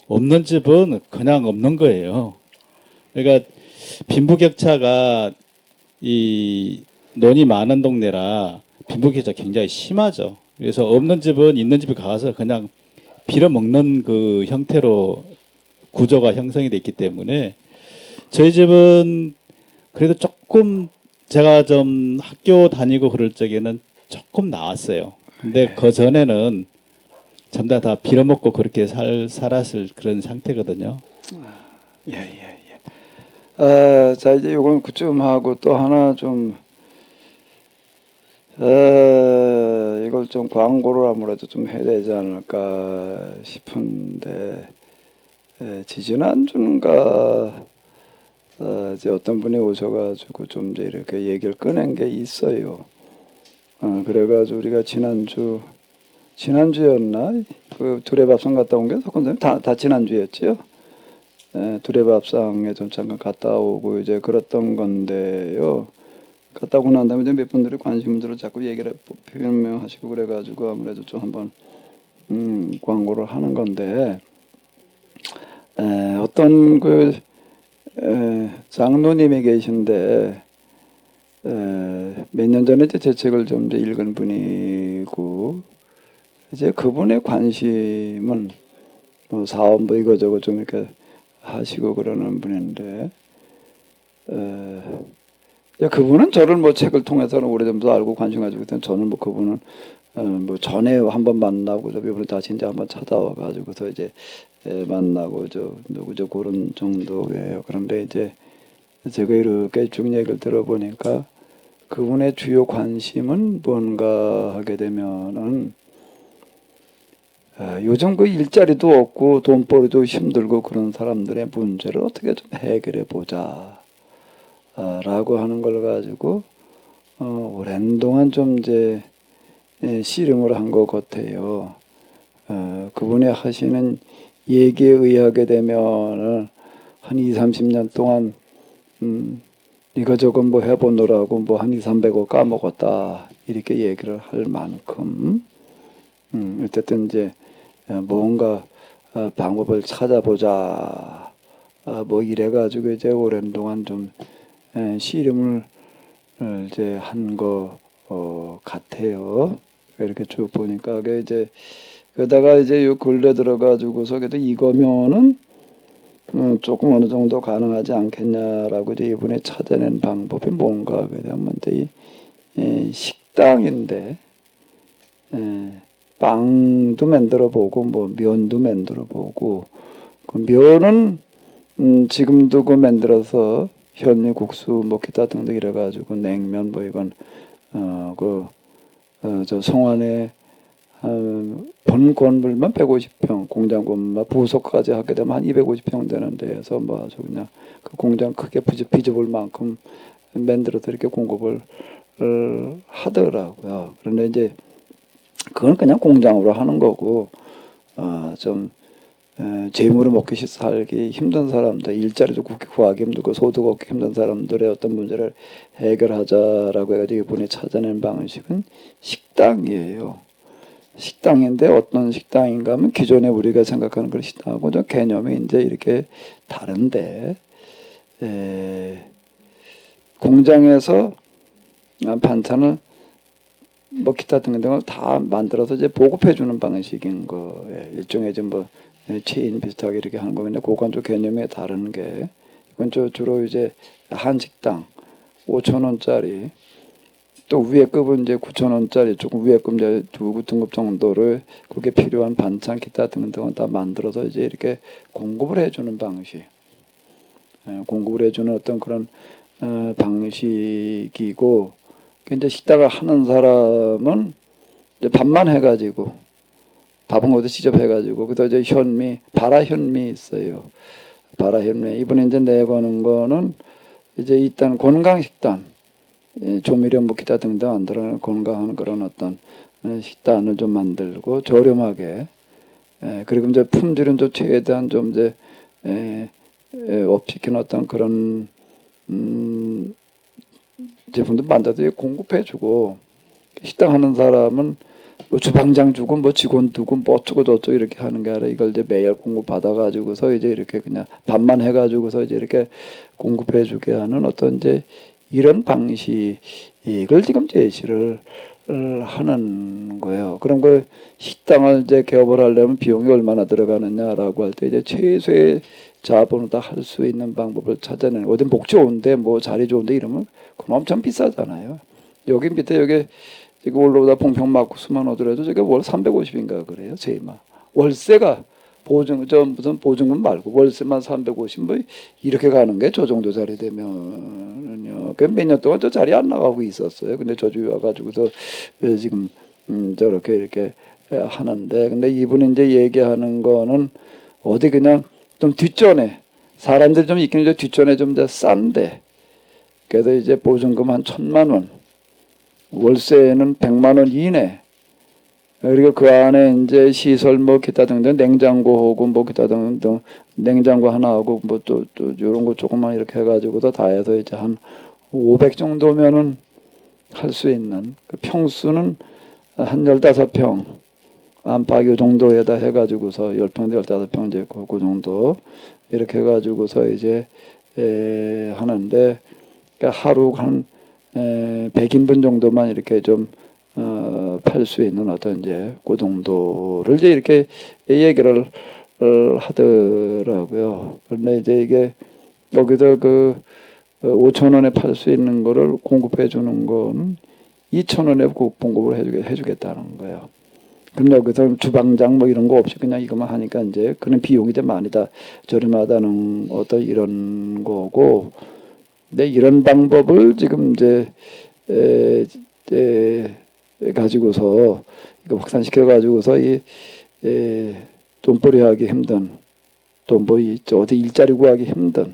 없는 집은 그냥 없는 거예요. 그러니까 빈부격차가 이 논이 많은 동네라 빈부격차 굉장히 심하죠. 그래서 없는 집은 있는 집에 가서 그냥 빌어먹는 그 형태로 구조가 형성이 돼 있기 때문에 저희 집은 그래도 조금 제가 좀 학교 다니고 그럴 적에는 조금 나았어요. 근데 그 전에는 전부 다 빌어먹고 그렇게 살았을 그런 상태거든요. 예. 자 이제 이건 그쯤 하고 또 하나 좀 이걸 좀 광고를 아무래도 좀 해야 되지 않을까 싶은데 지지난주인가 이제 어떤 분이 오셔가지고 좀 이제 이렇게 얘기를 꺼낸 게 있어요. 그래가지고 우리가 지난주였나 그 두레밥상 갔다 온 게 석훈 다 지난주였지요. 두레밥상에 좀 잠깐 갔다 오고 이제 그랬던 건데요. 갔다 오고 난 다음에 이제 몇 분들이 관심들을 자꾸 얘기를 표명하시고 그래가지고 아무래도 좀 한번 광고를 하는 건데 어떤 그 장로님이 계신데 몇 년 전에 이제 제 책을 좀 이제 읽은 분이고 이제 그분의 관심은 뭐 사업 뭐 이거저거 좀 이렇게 하시고 그러는 분인데 그분은 저를 뭐 책을 통해서는 오래전부터 알고 관심 가지고 있던 저는 뭐 그분은 뭐 전에 한번 만나고 이번에 다시 이제 한번 찾아와 가지고서 이제 만나고 저 누구죠 그런 정도예요. 그런데 이제 제가 이렇게 쭉 얘기를 들어보니까 그분의 주요 관심은 뭔가 하게 되면은 요즘 그 일자리도 없고 돈벌이도 힘들고 그런 사람들의 문제를 어떻게 좀 해결해 보자 라고 하는 걸 가지고 오랜 동안 좀 이제 씨름을 한 것 같아요. 그분이 하시는 얘기에 의하게 되면 한 2, 30년 동안 이거저거 뭐 해보느라고 뭐 한 2, 300억 까먹었다 이렇게 얘기를 할 만큼 어쨌든 이제 뭔가 방법을 찾아보자 뭐 이래가지고 이제 오랜 동안 좀 씨름을 이제 한 거 같아요. 이렇게 쭉 보니까 그게 이제 그러다가 이제 요 근래 들어가지고서 그래도 이거면은 조금 어느 정도 가능하지 않겠냐라고 이제 이분이 찾아낸 방법이 뭔가 그러면 이 식당인데 빵도 만들어 보고 뭐 면도 만들어 보고 그 면은 지금도 그 만들어서 현미국수 뭐 기타 등등 이래가지고 냉면 뭐 이건 저 성안에 본 건물만 150평, 공장 건물 부속까지 하게 되면 한 250평 되는 데에서 뭐 아주 그냥 그 공장 크게 비좁을 만큼 만들어서 이렇게 공급을 하더라고요. 그런데 이제 그건 그냥 공장으로 하는 거고 좀 재물을 먹기 살기 힘든 사람들, 일자리도 구하기 힘들고 소득 얻기 힘든 사람들의 어떤 문제를 해결하자라고 해가지고 이분이 찾아낸 방식은 식당이에요. 식당인데 어떤 식당인가 하면 기존에 우리가 생각하는 그런 식당하고 좀 개념이 이제 이렇게 다른데 공장에서 반찬을 뭐 기타 등등을 다 만들어서 이제 보급해 주는 방식인 거예요. 일종의 좀 뭐 체인 비슷하게 이렇게 하는 거는데 그건 좀 개념이 다른 게 이건 주로 이제 한식당 5,000원짜리 또 위에 급은 이제 9,000원짜리 조금 위에 급 이제 두 등급 정도를 그게 필요한 반찬 기타 등등은 다 만들어서 이제 이렇게 공급을 해주는 방식, 공급을 해주는 어떤 그런 방식이고, 이제 식당을 하는 사람은 이제 밥만 해가지고 밥은 거기서 직접 해가지고 그다 이제 바라 현미 있어요. 바라 현미 이번에 이제 내거는 거는 이제 일단 건강식단. 조미료 뭐 기타 등등 안 들어가는 건강한 그런 어떤 식단을 좀 만들고 저렴하게 그리고 이제 품질은 좀 최대한 좀 이제 업시킨 어떤 그런 제품도 만들어서 공급해주고 식당 하는 사람은 뭐 주방장 주고 뭐 직원 두고 뭐 어쩌고 저쩌고 이렇게 하는 게 아니라 이걸 이제 매일 공급 받아가지고서 이제 이렇게 그냥 밥만 해가지고서 이제 이렇게 공급해주게 하는 어떤 이제 이런 방식을 지금 제시를 하는 거예요. 그런 걸 식당을 이제 개업을 하려면 비용이 얼마나 들어가느냐라고 할 때 이제 최소의 자본으로 다 할 수 있는 방법을 찾아내는. 어디 목 좋은데 뭐 자리 좋은데 이러면 그건 엄청 비싸잖아요. 여기 밑에 여기 지금 올라오다 봉평 막수만 오더라도 저게 월 350인가 그래요. 제이마 월세가 무슨 보증금 말고 월세만 350 뭐 이렇게 가는 게 저 정도 자리 되면은요. 그 몇 년 동안 저 자리 안 나가고 있었어요. 근데 저 주에 와가지고서 지금 저렇게 이렇게 하는데, 근데 이분이 이제 얘기하는 거는 어디 그냥 좀 뒷전에 사람들이 좀 있긴 이제 뒷전에 좀 이제 싼데, 그래서 이제 보증금 한 1,000만 원, 월세는 100만 원 이내, 그리고 그 안에 이제 시설 뭐 기타 등등 냉장고하고 뭐 기타 등등 냉장고 하나 하고 뭐 또 이런 거 조금만 이렇게 해가지고도 다 해서 이제 한 500 정도면은 할 수 있는, 그 평수는 한 15평 안팎 요 정도에다 해가지고서 10평 15평 이제 그 정도 이렇게 해가지고서 이제 하는데, 그러니까 하루 한 100인분 정도만 이렇게 좀 팔 수 있는 어떤 이제 그 정도를 이제 이렇게 얘기를 하더라고요. 그런데 이제 이게 여기서 그 5천 원에 팔 수 있는 거를 공급해 주는 거는 2천 원에 공급을 해주겠다는 거예요. 그럼 여기서 주방장 뭐 이런 거 없이 그냥 이것만 하니까 이제 그런 비용이 이제 많이 다 저렴하다는 어떤 이런 거고, 근데 이런 방법을 지금 이제 가지고서 이거 확산시켜 가지고서 이 돈벌이 하기 힘든, 돈벌이 어디 일자리 구하기 힘든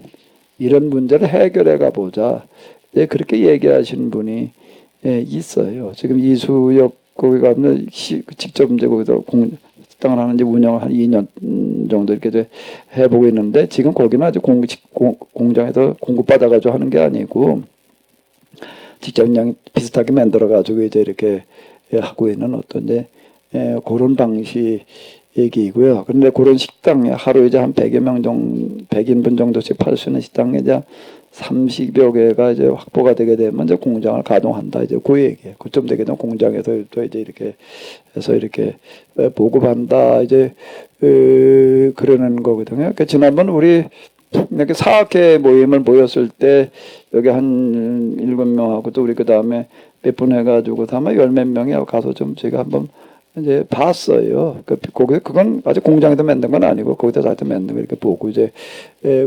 이런 문제를 해결해 가보자. 그렇게 얘기하시는 분이 있어요. 지금 이수역 거기 가면 직접 이제 거기서 식당을 하는 이제 운영을 한 2년 정도 이렇게 해보고 있는데, 지금 거기는 아주 공장에서 공급받아가지고 하는 게 아니고 직접 그냥 비슷하게 만들어가지고 이제 이렇게 하고 있는 어떤 이제 그런 방식이고요. 그런데 그런 식당에 하루 이제 한 100여 명 정도, 100인분 정도씩 팔 수 있는 식당에 이제 30여 개가 이제 확보가 되게 되면 이제 공장을 가동한다. 이제 그 얘기예요. 그쯤 되게 되면 공장에서 또 이제 이렇게 해서 이렇게 보급한다. 이제 그러는 거거든요. 그러니까 지난번 우리 이렇게 사학회 모임을 모였을 때 여기 한 7명하고 또 우리 그 다음에 몇 분 해가지고 아마 10몇 명이 가서 좀 제가 한번 이제 봤어요. 그건 아직 공장에서 만든 건 아니고 거기다 자기도 만든 거 이렇게 보고 이제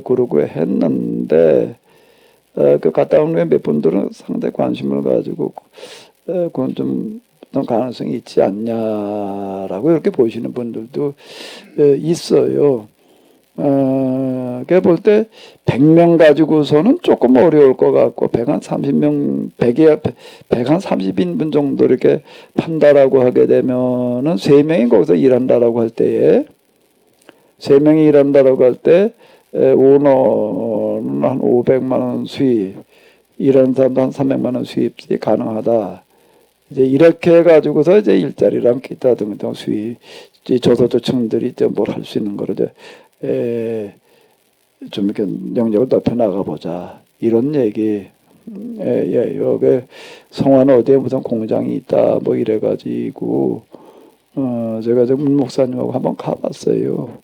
그러고 했는데, 그 갔다 온 후에 몇 분들은 상당히 관심을 가지고 그건 좀 어떤 가능성이 있지 않냐라고 이렇게 보시는 분들도 있어요. 그래 볼 때 100명 가지고서는 조금 어려울 것 같고 130명, 130인분 정도 이렇게 판다라고 하게 되면은 3명이 거기서 일한다라고 할 때에 3명이 일한다라고 할 때 오너는 한 500만 원 수입, 일하는 사람도 한 300만 원 수입이 가능하다. 이제 이렇게 해가지고서 이제 일자리랑 기타 등등 수입, 저소득층들이 뭘 할 수 있는 거를 좀 이렇게 영역을 넓혀 나가보자. 이런 얘기. 여기 성안 어디에 무슨 공장이 있다 뭐 이래가지고 제가 지금 문 목사님하고 한번 가봤어요.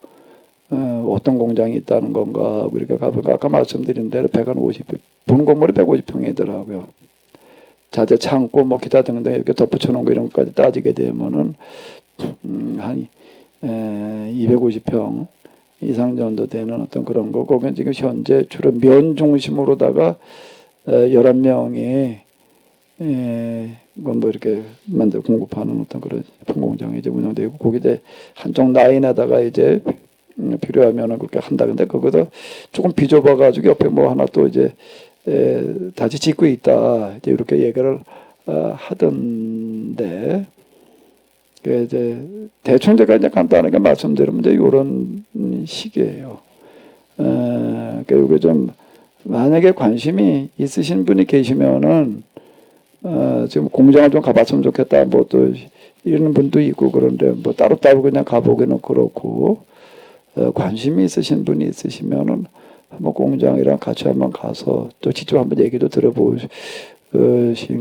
어떤 공장이 있다는 건가 이렇게 가보니까 아까 말씀드린 대로 150평, 본 건물이 150평이더라고요. 자재 창고 뭐 기타 등등 이렇게 덧붙여 놓은 거 이런 것까지 따지게 되면은 한 250평 이상 정도 되는 어떤 그런 거. 거기는 지금 현재 주로 면 중심으로다가 11명이 뭐 이렇게 만들 공급하는 어떤 그런 공장이 이제 운영되고, 거기 이제 한쪽 라인에다가 이제 필요하면은 그렇게 한다. 근데 거기서 조금 비좁아가지고 옆에 뭐 하나 또 이제 다시 짓고 있다. 이제 이렇게 얘기를 하던데. 그 이제 대충 제가 이제 간단하게 말씀드리면 이제 이런 식이에요. 그리고 좀 만약에 관심이 있으신 분이 계시면은 지금 공장을 좀 가봤으면 좋겠다. 뭐 또 이러는 분도 있고 그런데 뭐 따로따로 그냥 가보기는 그렇고, 관심이 있으신 분이 있으시면은 한번 공장이랑 같이 한번 가서 또 직접 한번 얘기도 들어보시는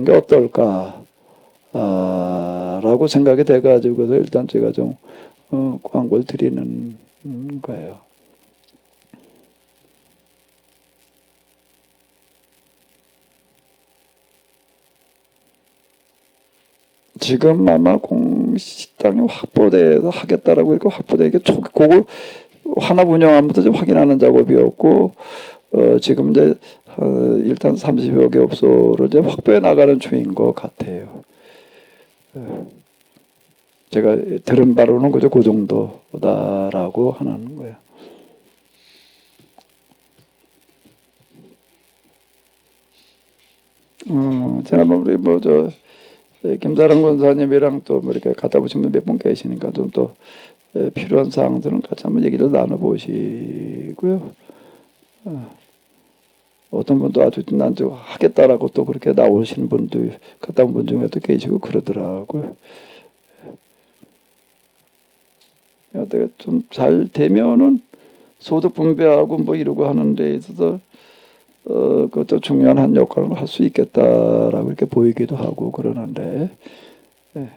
게 어떨까? 라고 생각이 돼가지고서 일단 제가 좀 광고를 드리는 거예요. 지금 아마 식당이 확보돼서 하겠다라고 이렇게 확보되게 그걸 하나 운영하면서 좀 확인하는 작업이었고, 지금 이제 일단 30여 개 업소를 이제 확보해 나가는 중인 것 같아요. 제가 들은 바로는 그저 그 정도다라고 하는 거예요. 지난번 우리 뭐저 김사랑 권사님이랑 또 뭐 이렇게 갖다 보신 분 몇 분 계시니까 좀 또 필요한 사항들은 같이 한번 얘기를 나눠보시고요. 어떤 분도 아주 난 좀 하겠다라고 또 그렇게 나오시는 분도 갔다 온 분 중에도 계시고 그러더라고요. 어떻게 좀 잘 되면은 소득 분배하고 뭐 이러고 하는 데 있어서 그것도 중요한 한 역할을 할 수 있겠다라고 이렇게 보이기도 하고 그러는데. 예.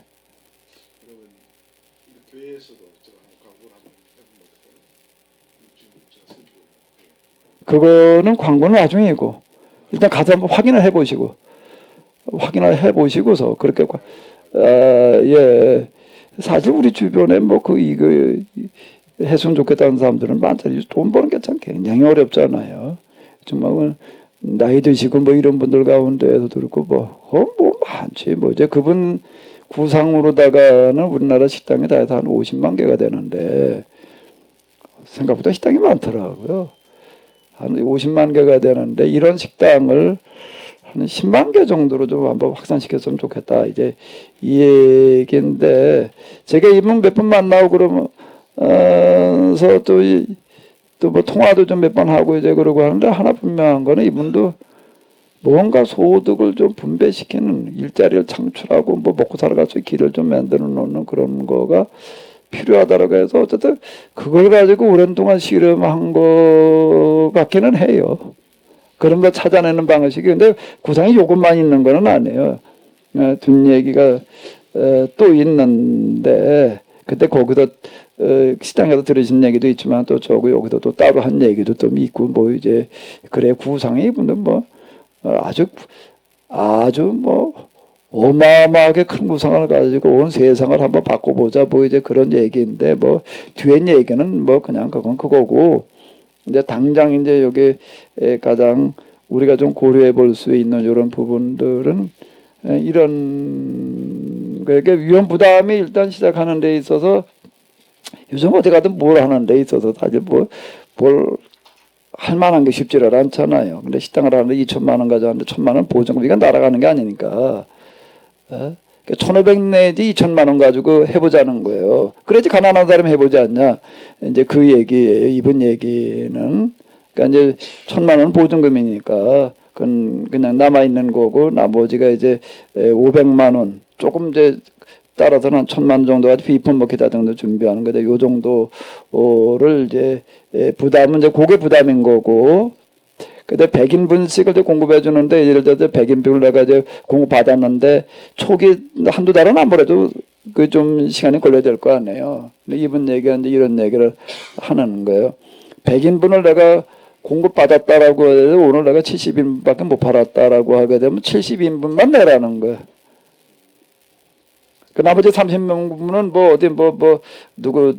그거는 광고는 나중이고 일단 가서 한번 확인을 해보시고서 그렇게 예 사실 우리 주변에 뭐 그 이거 했으면 좋겠다는 사람들은 많잖아요. 돈 버는 게 참 굉장히 어렵잖아요. 정말 나이 드시고 뭐 이런 분들 가운데에도 그렇고 뭐 많지 뭐 이제 그분 구상으로다가는 우리나라 식당이 다 해서 한 50만 개가 되는데 생각보다 식당이 많더라고요. 한 50만 개가 되는데 이런 식당을 한 10만 개 정도로 좀 한번 확산시켰으면 좋겠다. 이제 이 얘기인데 제가 이분 몇 번 만나고 그러면서 또 뭐 통화도 좀 몇 번 하고 이제 그러고 하는데 하나 분명한 거는 이분도 뭔가 소득을 좀 분배시키는 일자리를 창출하고 뭐 먹고 살아갈 수 있는 길을 좀 만들어 놓는 그런 거가 필요하다라고 해서 어쨌든 그걸 가지고 오랜 동안 실험한 거 같기는 해요. 그런 거 찾아내는 방식이. 근데 구상이 요것만 있는 거는 아니에요. 뒷얘기가 또 있는데 그때 거기서 시장에서 들으신 얘기도 있지만 또 저거 여기도 또 따로 한 얘기도 좀 있고 뭐 이제 그래 구상이 이분은 뭐 아주 뭐 어마어마하게 큰 구상을 가지고 온 세상을 한번 바꿔보자 뭐 이제 그런 얘기인데 뭐 뒤엔 얘기는 뭐 그냥 그건 그거고 이제 당장 이제 여기 가장 우리가 좀 고려해 볼 수 있는 이런 부분들은 이런 그러니까 위험 부담이 일단 시작하는 데 있어서 요즘 어디 가든 뭘 하는 데 있어서 사실 뭘 할 만한 게 쉽지를 않잖아요. 근데 식당을 하는데 2천만 원 가져왔는데 1,000만 원 보증금이가 날아가는 게 아니니까 1,500 내지 2천만 원 가지고 해보자는 거예요. 그래야지 가난한 사람이 해보지 않냐. 이제 그 얘기예요. 이번 얘기는. 그러니까 이제 1,000만 원 보증금이니까 그건 그냥 남아있는 거고 나머지가 이제 500만 원 조금 이제 따라서는 한 1,000만 원 정도 가지고 비품 먹기다 정도 준비하는 거죠. 요 정도를 이제 부담은 이제 그게 부담인 거고. 근데 100인분씩을 이제 공급해 주는데 예를 들어서 100인분을 내가 이제 공급 받았는데 초기 한두 달은 아무래도 그 좀 시간이 걸려야 될 거 아니에요. 근데 이분 얘기가 이제 이런 얘기를 하는 거예요. 100인분을 내가 공급 받았다라고 해도 오늘 내가 70인분밖에 못 팔았다라고 하게 되면 70인분만 내라는 거예요. 그 나머지 30명분은 뭐 어디 뭐 누구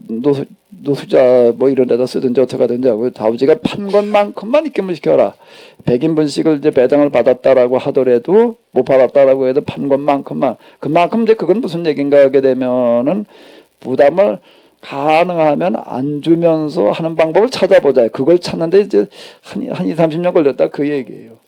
노수자 뭐 이런 데다 쓰든지 어떻게 하든지 하고 아버지가 판 것만큼만 입금을 시켜라. 100인분씩을 이제 배당을 받았다라고 하더라도 못 받았다라고 해도 판 것만큼만 그만큼 이제 그건 무슨 얘기인가 하게 되면은 부담을 가능하면 안 주면서 하는 방법을 찾아보자. 그걸 찾는데 이제 한 20, 30년 걸렸다 그 얘기예요.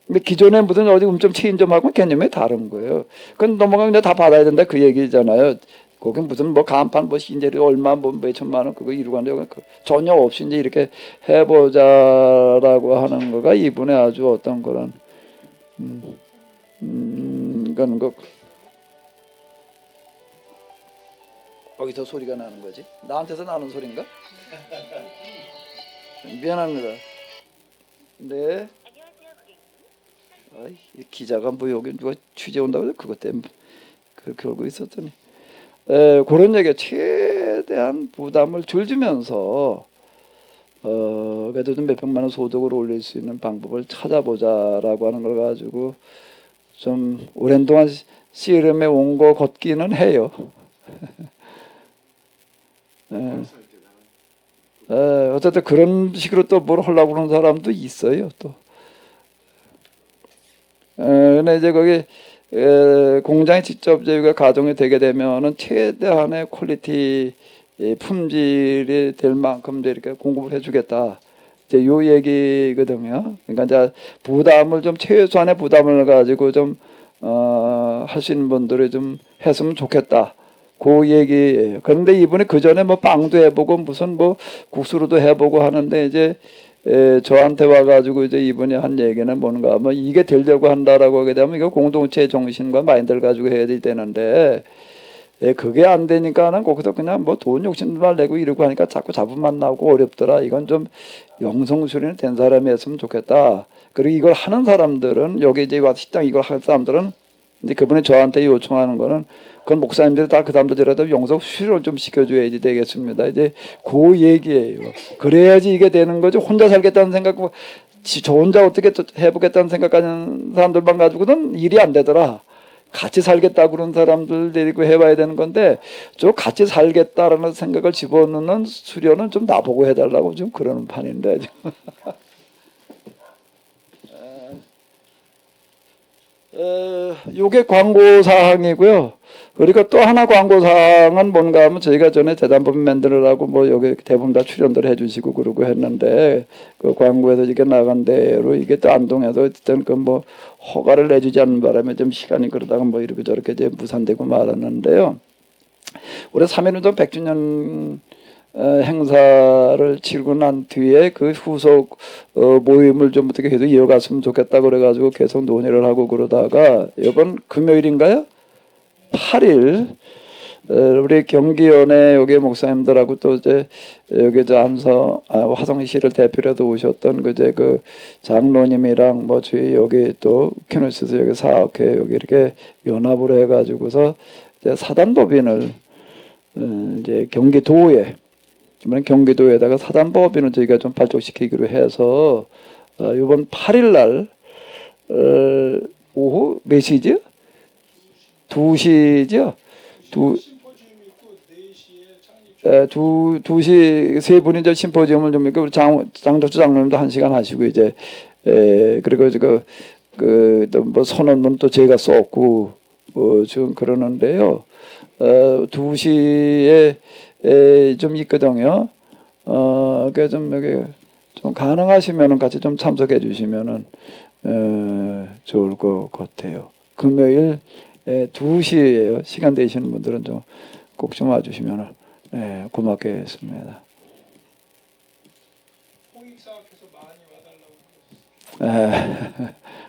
근데 기존에 무슨 어디 음점 체인점하고 개념이 다른 거예요. 그건 넘어가면 다 받아야 된다 그 얘기잖아요. 거기 무슨 뭐 간판 뭐 인재료 얼마 뭐 몇천만 원 그거 이루고 하는데 전혀 없이 이제 이렇게 해보자라고 하는 거가 이분의 아주 어떤 그런 그런 거. 거기서 소리가 나는 거지? 나한테서 나는 소리인가? 미안합니다. 네. 아이, 기자가 뭐 여기 누가 취재 온다고 해서 그것 때문에 그렇게 울고 있었더니 그런 얘기에 최대한 부담을 줄주면서 그래도 좀 몇백만 원 소득을 올릴 수 있는 방법을 찾아보자라고 하는 걸 가지고 좀 오랜 동안 씨름에 온 거 같기는 해요. 어쨌든 그런 식으로 또 뭘 하려고 하는 사람도 있어요 또. 근데 이제 거기 공장에 직접 저희가 가동이 되게 되면은 최대한의 퀄리티 품질이 될 만큼 이제 이렇게 공급을 해주겠다. 이제 요 얘기거든요. 그러니까 이제 부담을 좀 최소한의 부담을 가지고 좀 할 수 있는 분들이 좀 했으면 좋겠다. 그 얘기예요. 그런데 이분이 그 전에 뭐 빵도 해보고 무슨 뭐 국수로도 해보고 하는데 이제 저한테 와가지고 이제 이분이 한 얘기는 뭔가 뭐 이게 되려고 한다라고 하게 되면 이거 공동체의 정신과 마인드를 가지고 해야 되는데 그게 안 되니까는 거기서 그냥 뭐 돈 욕심만 내고 이러고 하니까 자꾸 잡음만 나오고 어렵더라. 이건 좀 영성수련이 된 사람이 했으면 좋겠다. 그리고 이걸 하는 사람들은 여기 이제 와서 식당 이걸 하는 사람들은 이제 그분이 저한테 요청하는 거는 그건 목사님들이 다 그 다음들이라도 영성 수련을 좀 시켜줘야지 되겠습니다. 이제 그 얘기예요. 그래야지 이게 되는 거죠. 혼자 살겠다는 생각, 저 혼자 어떻게 해보겠다는 생각하는 사람들만 가지고는 일이 안 되더라. 같이 살겠다 그런 사람들 데리고 해봐야 되는 건데 저 같이 살겠다라는 생각을 집어넣는 수련은 좀 나보고 해달라고 좀 그러는 판인데. 요게 광고 사항이고요. 그리고 또 하나 광고 사항은 뭔가 하면 저희가 전에 재단법 만들으라고 뭐 여기 대부분 다 출연들 해주시고 그러고 했는데 그 광고에서 이게 나간 대로 이게 또 안동에서 어쨌든 그 뭐 허가를 내주지 않는 바람에 좀 시간이 그러다가 뭐 이렇게 저렇게 이제 무산되고 말았는데요. 올해 3.1운동 100주년 행사를 치르고 난 뒤에 그 후속 모임을 좀 어떻게 해도 이어갔으면 좋겠다 그래가지고 계속 논의를 하고 그러다가 이번 금요일인가요? 8일 우리 경기연의 여기 목사님들하고 또 이제 여기 저 화성시를 대표로 해서 오셨던 그 장로님이랑 뭐 저희 여기 또 키노시스 여기 사학회 여기 이렇게 연합을 해가지고서 이제 사단법인을 이제 경기도에 이번에 경기도에다가 사단법인을 저희가 좀 발족시키기로 해서 이번 8일 날 오후 몇 시죠? 2시죠? 2시 세 분이 이제 심포지엄을 좀 우리 장덕주 장로님도 1시간 하시고 이제 그리고 그뭐 선언문 또 제가 썼고 지금 그러는데요. 2시에 좀 있거든요. 그게 좀 여기 좀 가능하시면은 같이 좀 참석해 주시면은 좋을 것 같아요. 금요일 2시에요. 시간 되시는 분들은 좀 꼭 좀 와주시면 고맙겠습니다.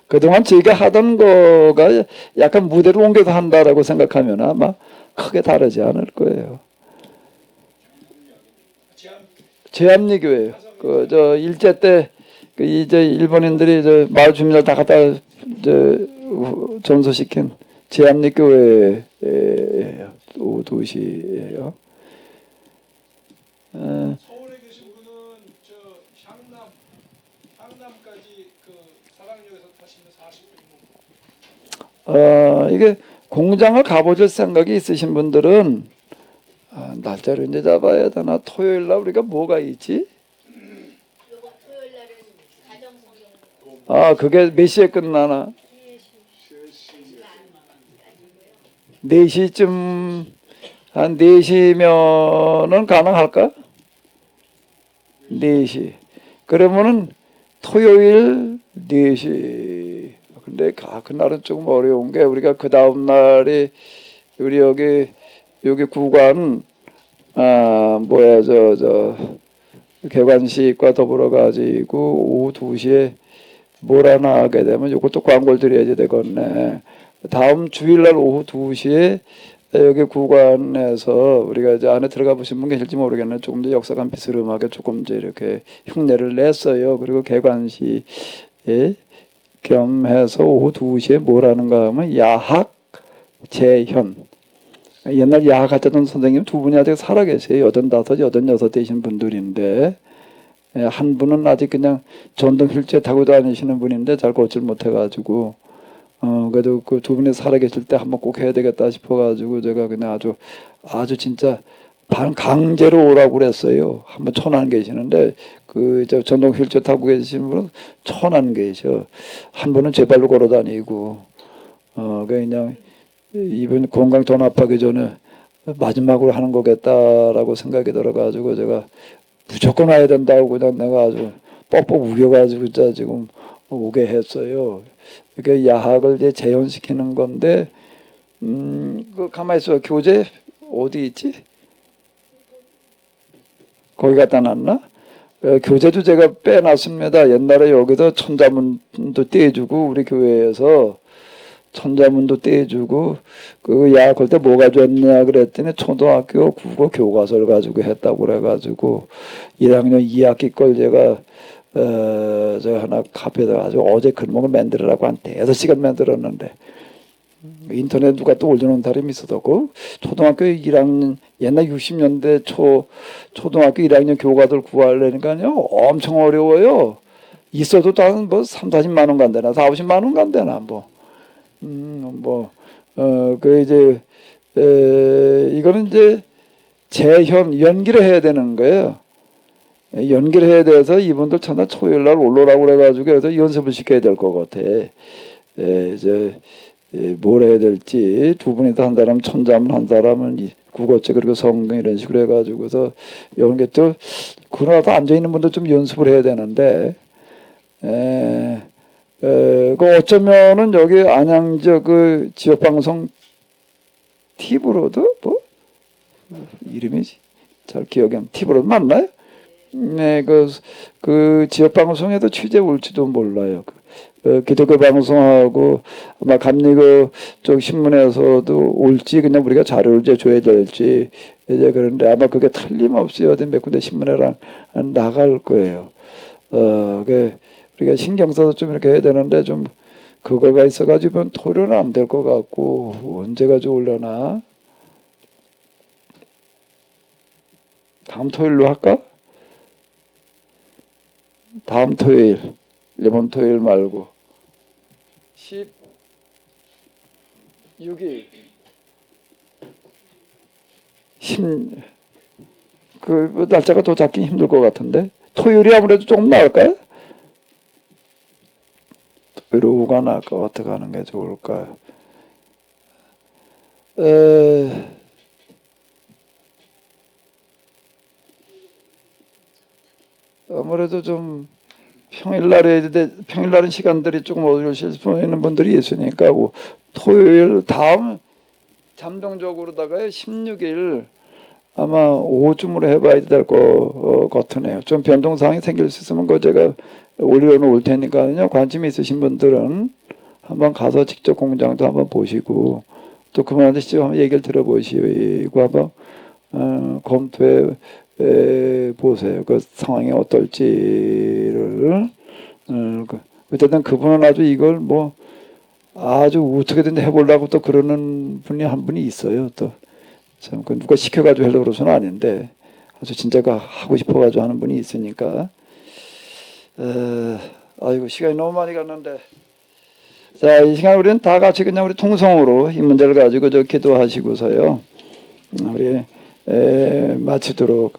그동안 저희가 하던 거가 약간 무대로 옮겨서 한다라고 생각하면 아마 크게 다르지 않을 거예요. 제암리교회요. 그 저 일제 때 그 이제 일본인들이 저 마을 주민들 다 갖다 전소시킨 제암리교회예요. 오후 2시예요. 서울에 계신 분은 저 향남까지 그 사랑역에서 타시면 40분. 이게 공장을 가보실 생각이 있으신 분들은 날짜를 이제 잡아야 되나. 토요일 날 우리가 뭐가 있지? 요거 토요일 날은 가정성경 그게 몇 시에 끝나나? 4시쯤 한 4시면은 가능할까? 4시. 그러면은 토요일 4시. 근데 그날은 조금 어려운 게 우리가 그 다음 날이 우리 여기 구관 개관식과 더불어 가지고 오후 2시에 몰아나게 되면 이것도 광고를 드려야 되겠네. 다음 주일날 오후 2시에 여기 구관에서 우리가 이제 안에 들어가 보신 분 계실지 모르겠네. 조금 더 역사관 비스름하게 조금 이제 이렇게 흉내를 냈어요. 그리고 개관식에 겸해서 오후 2시에 뭘 하는가 하면 야학 재현. 옛날 야학 하셨던 선생님 두 분이 아직 살아계세요. 85, 86 되신 분들인데 한 분은 아직 그냥 전동 휠체어 타고 다니시는 분인데 잘 걷질 못해가지고 그래도 그 두 분이 살아계실 때 한번 꼭 해야 되겠다 싶어가지고 제가 그냥 아주 진짜 강제로 오라고 그랬어요. 한번 천안 계시는데 그 전동 휠체어 타고 계신 분은 천안 계셔. 한 분은 제 발로 걸어 다니고 그냥 이번 건강 돈합하기 전에 마지막으로 하는 거겠다라고 생각이 들어가지고 제가 무조건 와야 된다고 그냥 내가 아주 뻑뻑 우겨가지고 진짜 지금 오게 했어요. 이게 야학을 이제 재현시키는 건데, 그 가만히 있어. 교재 어디 있지? 거기 갖다 놨나? 교재도 제가 빼놨습니다. 옛날에 여기서 천자문도 떼주고 우리 교회에서 천자문도 떼주고 그 야 그때 뭐가 좋냐 그랬더니 초등학교 국어 교과서를 가지고 했다고 그래가지고 1학년 2학기 걸 제가 저 하나 카페에다 가지고 어제 글목을 만들으라고 한 5시간 만들었는데 인터넷 누가 또 올려놓은 사람이 있어도 초등학교 1학년 옛날 60년대 초등학교 1학년 교과들 구하려니까요 엄청 어려워요. 있어도 단 뭐 3, 40만 원 간대나 4, 50만 원 간대나 그 이제 이거는 이제 연기를 해야 되는 거예요. 연기를 해야 돼서 이분들 천하 토요일 날 올라오라고 그래가지고 그래서 연습을 시켜야 될 것 같아. 이제 뭘 해야 될지 두 분이서 한 사람 천자문 한 사람은 국어책 그리고 성경 이런 식으로 해가지고서 이런 게 또 그러다 앉아 있는 분들 좀 연습을 해야 되는데 그 어쩌면은 여기 안양저 그 지역 방송 팁으로도 뭐 이름이 잘 기억이 안 팁으로도 맞나요? 네, 그 지역 방송에도 취재 올지도 몰라요. 기독교 방송하고 아마 감리교 쪽 신문에서도 올지 그냥 우리가 자료를 이제 줘야 될지 이제 그런데 아마 그게 틀림없이 어디 몇 군데 신문에랑 나갈 거예요. 우리가 신경 써서 좀 이렇게 해야 되는데 좀 그거가 있어가지고 토요일은 안 될 것 같고 언제 가지고 올려나? 다음 토요일로 할까? 다음 토요일, 이번 토요일 말고 16일 그 날짜가 더 잡기 힘들 것 같은데 토요일이 아무래도 조금 나을까요? 토요일 오후가 나을까? 어떻게 하는 게 좋을까요? 아무래도 좀 평일날은 시간들이 조금 어려우실 수 있는 분들이 있으니까 토요일 다음 잠정적으로다가 16일 아마 오후쯤으로 해봐야 될 것 같으네요. 좀 변동사항이 생길 수 있으면 그 제가 올려놓을 테니까요. 관심이 있으신 분들은 한번 가서 직접 공장도 한번 보시고 또 그분한테 직접 한번 얘기를 들어보시고 한번 검토해 보세요. 그 상황이 어떨지를. 어쨌든 그분은 아주 이걸 뭐 아주 어떻게든 해보려고 또 그러는 분이 한 분이 있어요. 또 참 그 누가 시켜가지고 하려고 그러서는 아닌데 아주 진짜 하고 싶어가지고 하는 분이 있으니까. 아이고 시간이 너무 많이 갔는데. 자, 이 시간 우리는 다 같이 그냥 우리 통성으로 이 문제를 가지고 기도하시고서요. 우리 마치도록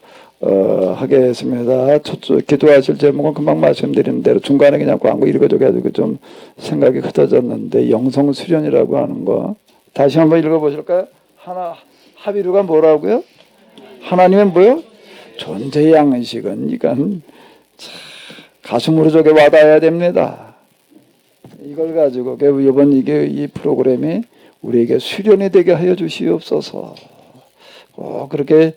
하겠습니다. 기도하실 제목은 금방 말씀드린 대로 중간에 그냥 광고 읽어줘가지고 좀 생각이 흩어졌는데 영성수련이라고 하는 거 다시 한번 읽어보실까요? 하비루가 뭐라고요? 하나님의 뭐요? 존재 양식은 이건 가슴으로 저게 와닿아야 됩니다. 이걸 가지고 이번 이 프로그램이 우리에게 수련이 되게 하여 주시옵소서. 그렇게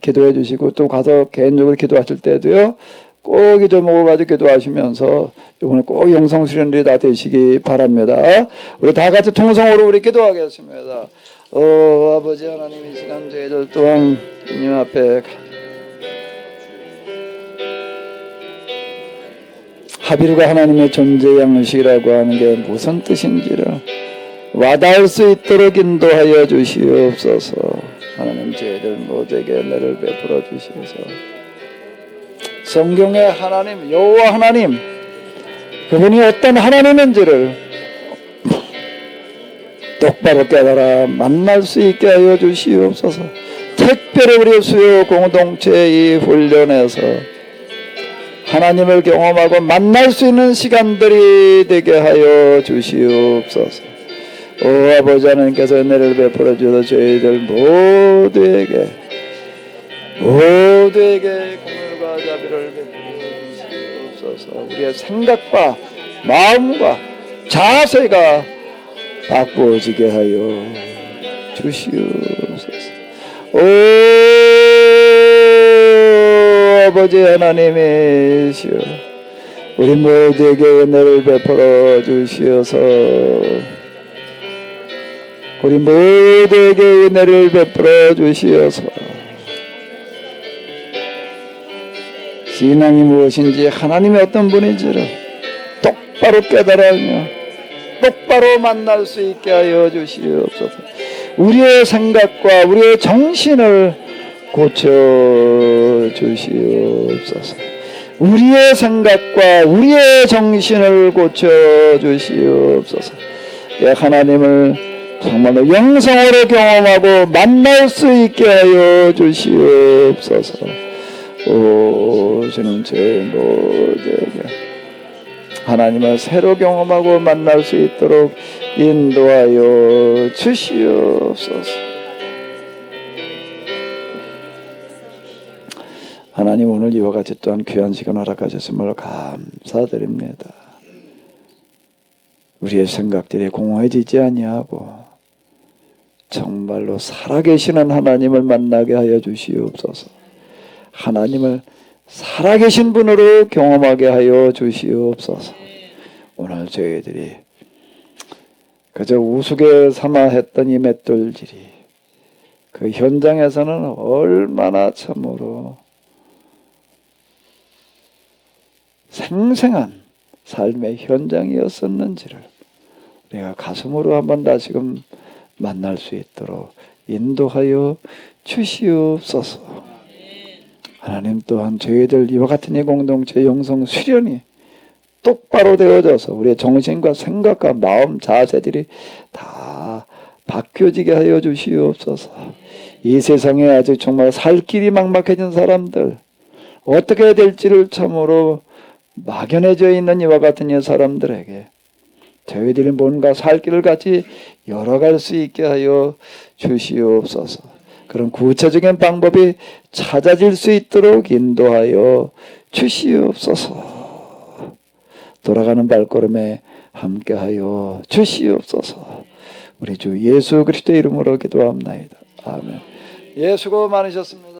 기도해 주시고 또 가서 개인적으로 기도하실 때도요 꼭 이 제목을 가지고 기도하시면서 이번에 꼭 영성수련들이 다 되시기 바랍니다. 우리 다 같이 통성으로 우리 기도하겠습니다. 아버지 하나님 이 시간 저희들 또한 주님 앞에 하비루가 하나님의 존재 양식이라고 하는 게 무슨 뜻인지를 와닿을 수 있도록 인도하여 주시옵소서. 하나님 저희들 모두에게 은혜를 베풀어 주시옵소서. 성경의 하나님 여호와 하나님 그분이 어떤 하나님인지를 똑바로 깨달아 만날 수 있게 하여 주시옵소서. 특별히 우리 수요 공동체의 훈련에서 하나님을 경험하고 만날 수 있는 시간들이 되게 하여 주시옵소서. 오 아버지 하나님께서 은혜를 베풀어 주셔서 저희들 모두에게 공율과 자비를 베풀어 주시옵소서. 우리의 생각과 마음과 자세가 바꾸어지게 하여 주시옵소서. 오 아버지 하나님이시여, 우리 모두에게 은혜를 베풀어 주시어서 우리 모두에게 은혜를 베풀어 주시어서 신앙이 무엇인지, 하나님이 어떤 분인지를 똑바로 깨달으며 똑바로 만날 수 있게 하여 주시옵소서. 우리의 생각과 우리의 정신을 고쳐 주시옵소서. 우리의 생각과 우리의 정신을 고쳐 주시옵소서. 예, 하나님을 정말로 영성으로 경험하고 만날 수 있게 하여 주시옵소서. 오, 주님 저희 모두에게 하나님을 새로 경험하고 만날 수 있도록 인도하여 주시옵소서. 하나님, 오늘 이와 같이 또한 귀한 시간 허락하셨음을 감사드립니다. 우리의 생각들이 공허해지지 아니하고 정말로 살아계시는 하나님을 만나게 하여 주시옵소서. 하나님을 살아계신 분으로 경험하게 하여 주시옵소서. 오늘 저희들이 그저 우스개 삼아 했던 이 맷돌질이 그 현장에서는 얼마나 참으로 생생한 삶의 현장이었었는지를 우리가 가슴으로 한번 다시금 만날 수 있도록 인도하여 주시옵소서. 하나님 또한 저희들 이와 같은 이 공동체 영성 수련이 똑바로 되어져서 우리의 정신과 생각과 마음 자세들이 다 바뀌어지게 하여 주시옵소서. 이 세상에 아직 정말 살 길이 막막해진 사람들, 어떻게 해야 될지를 참으로 막연해져 있는 이와 같은 이 사람들에게 저희들이 뭔가 살 길을 같이 열어갈 수 있게 하여 주시옵소서. 그런 구체적인 방법이 찾아질 수 있도록 인도하여 주시옵소서. 돌아가는 발걸음에 함께하여 주시옵소서. 우리 주 예수 그리스도의 이름으로 기도합나이다. 아멘. 예, 수고 많으셨습니다.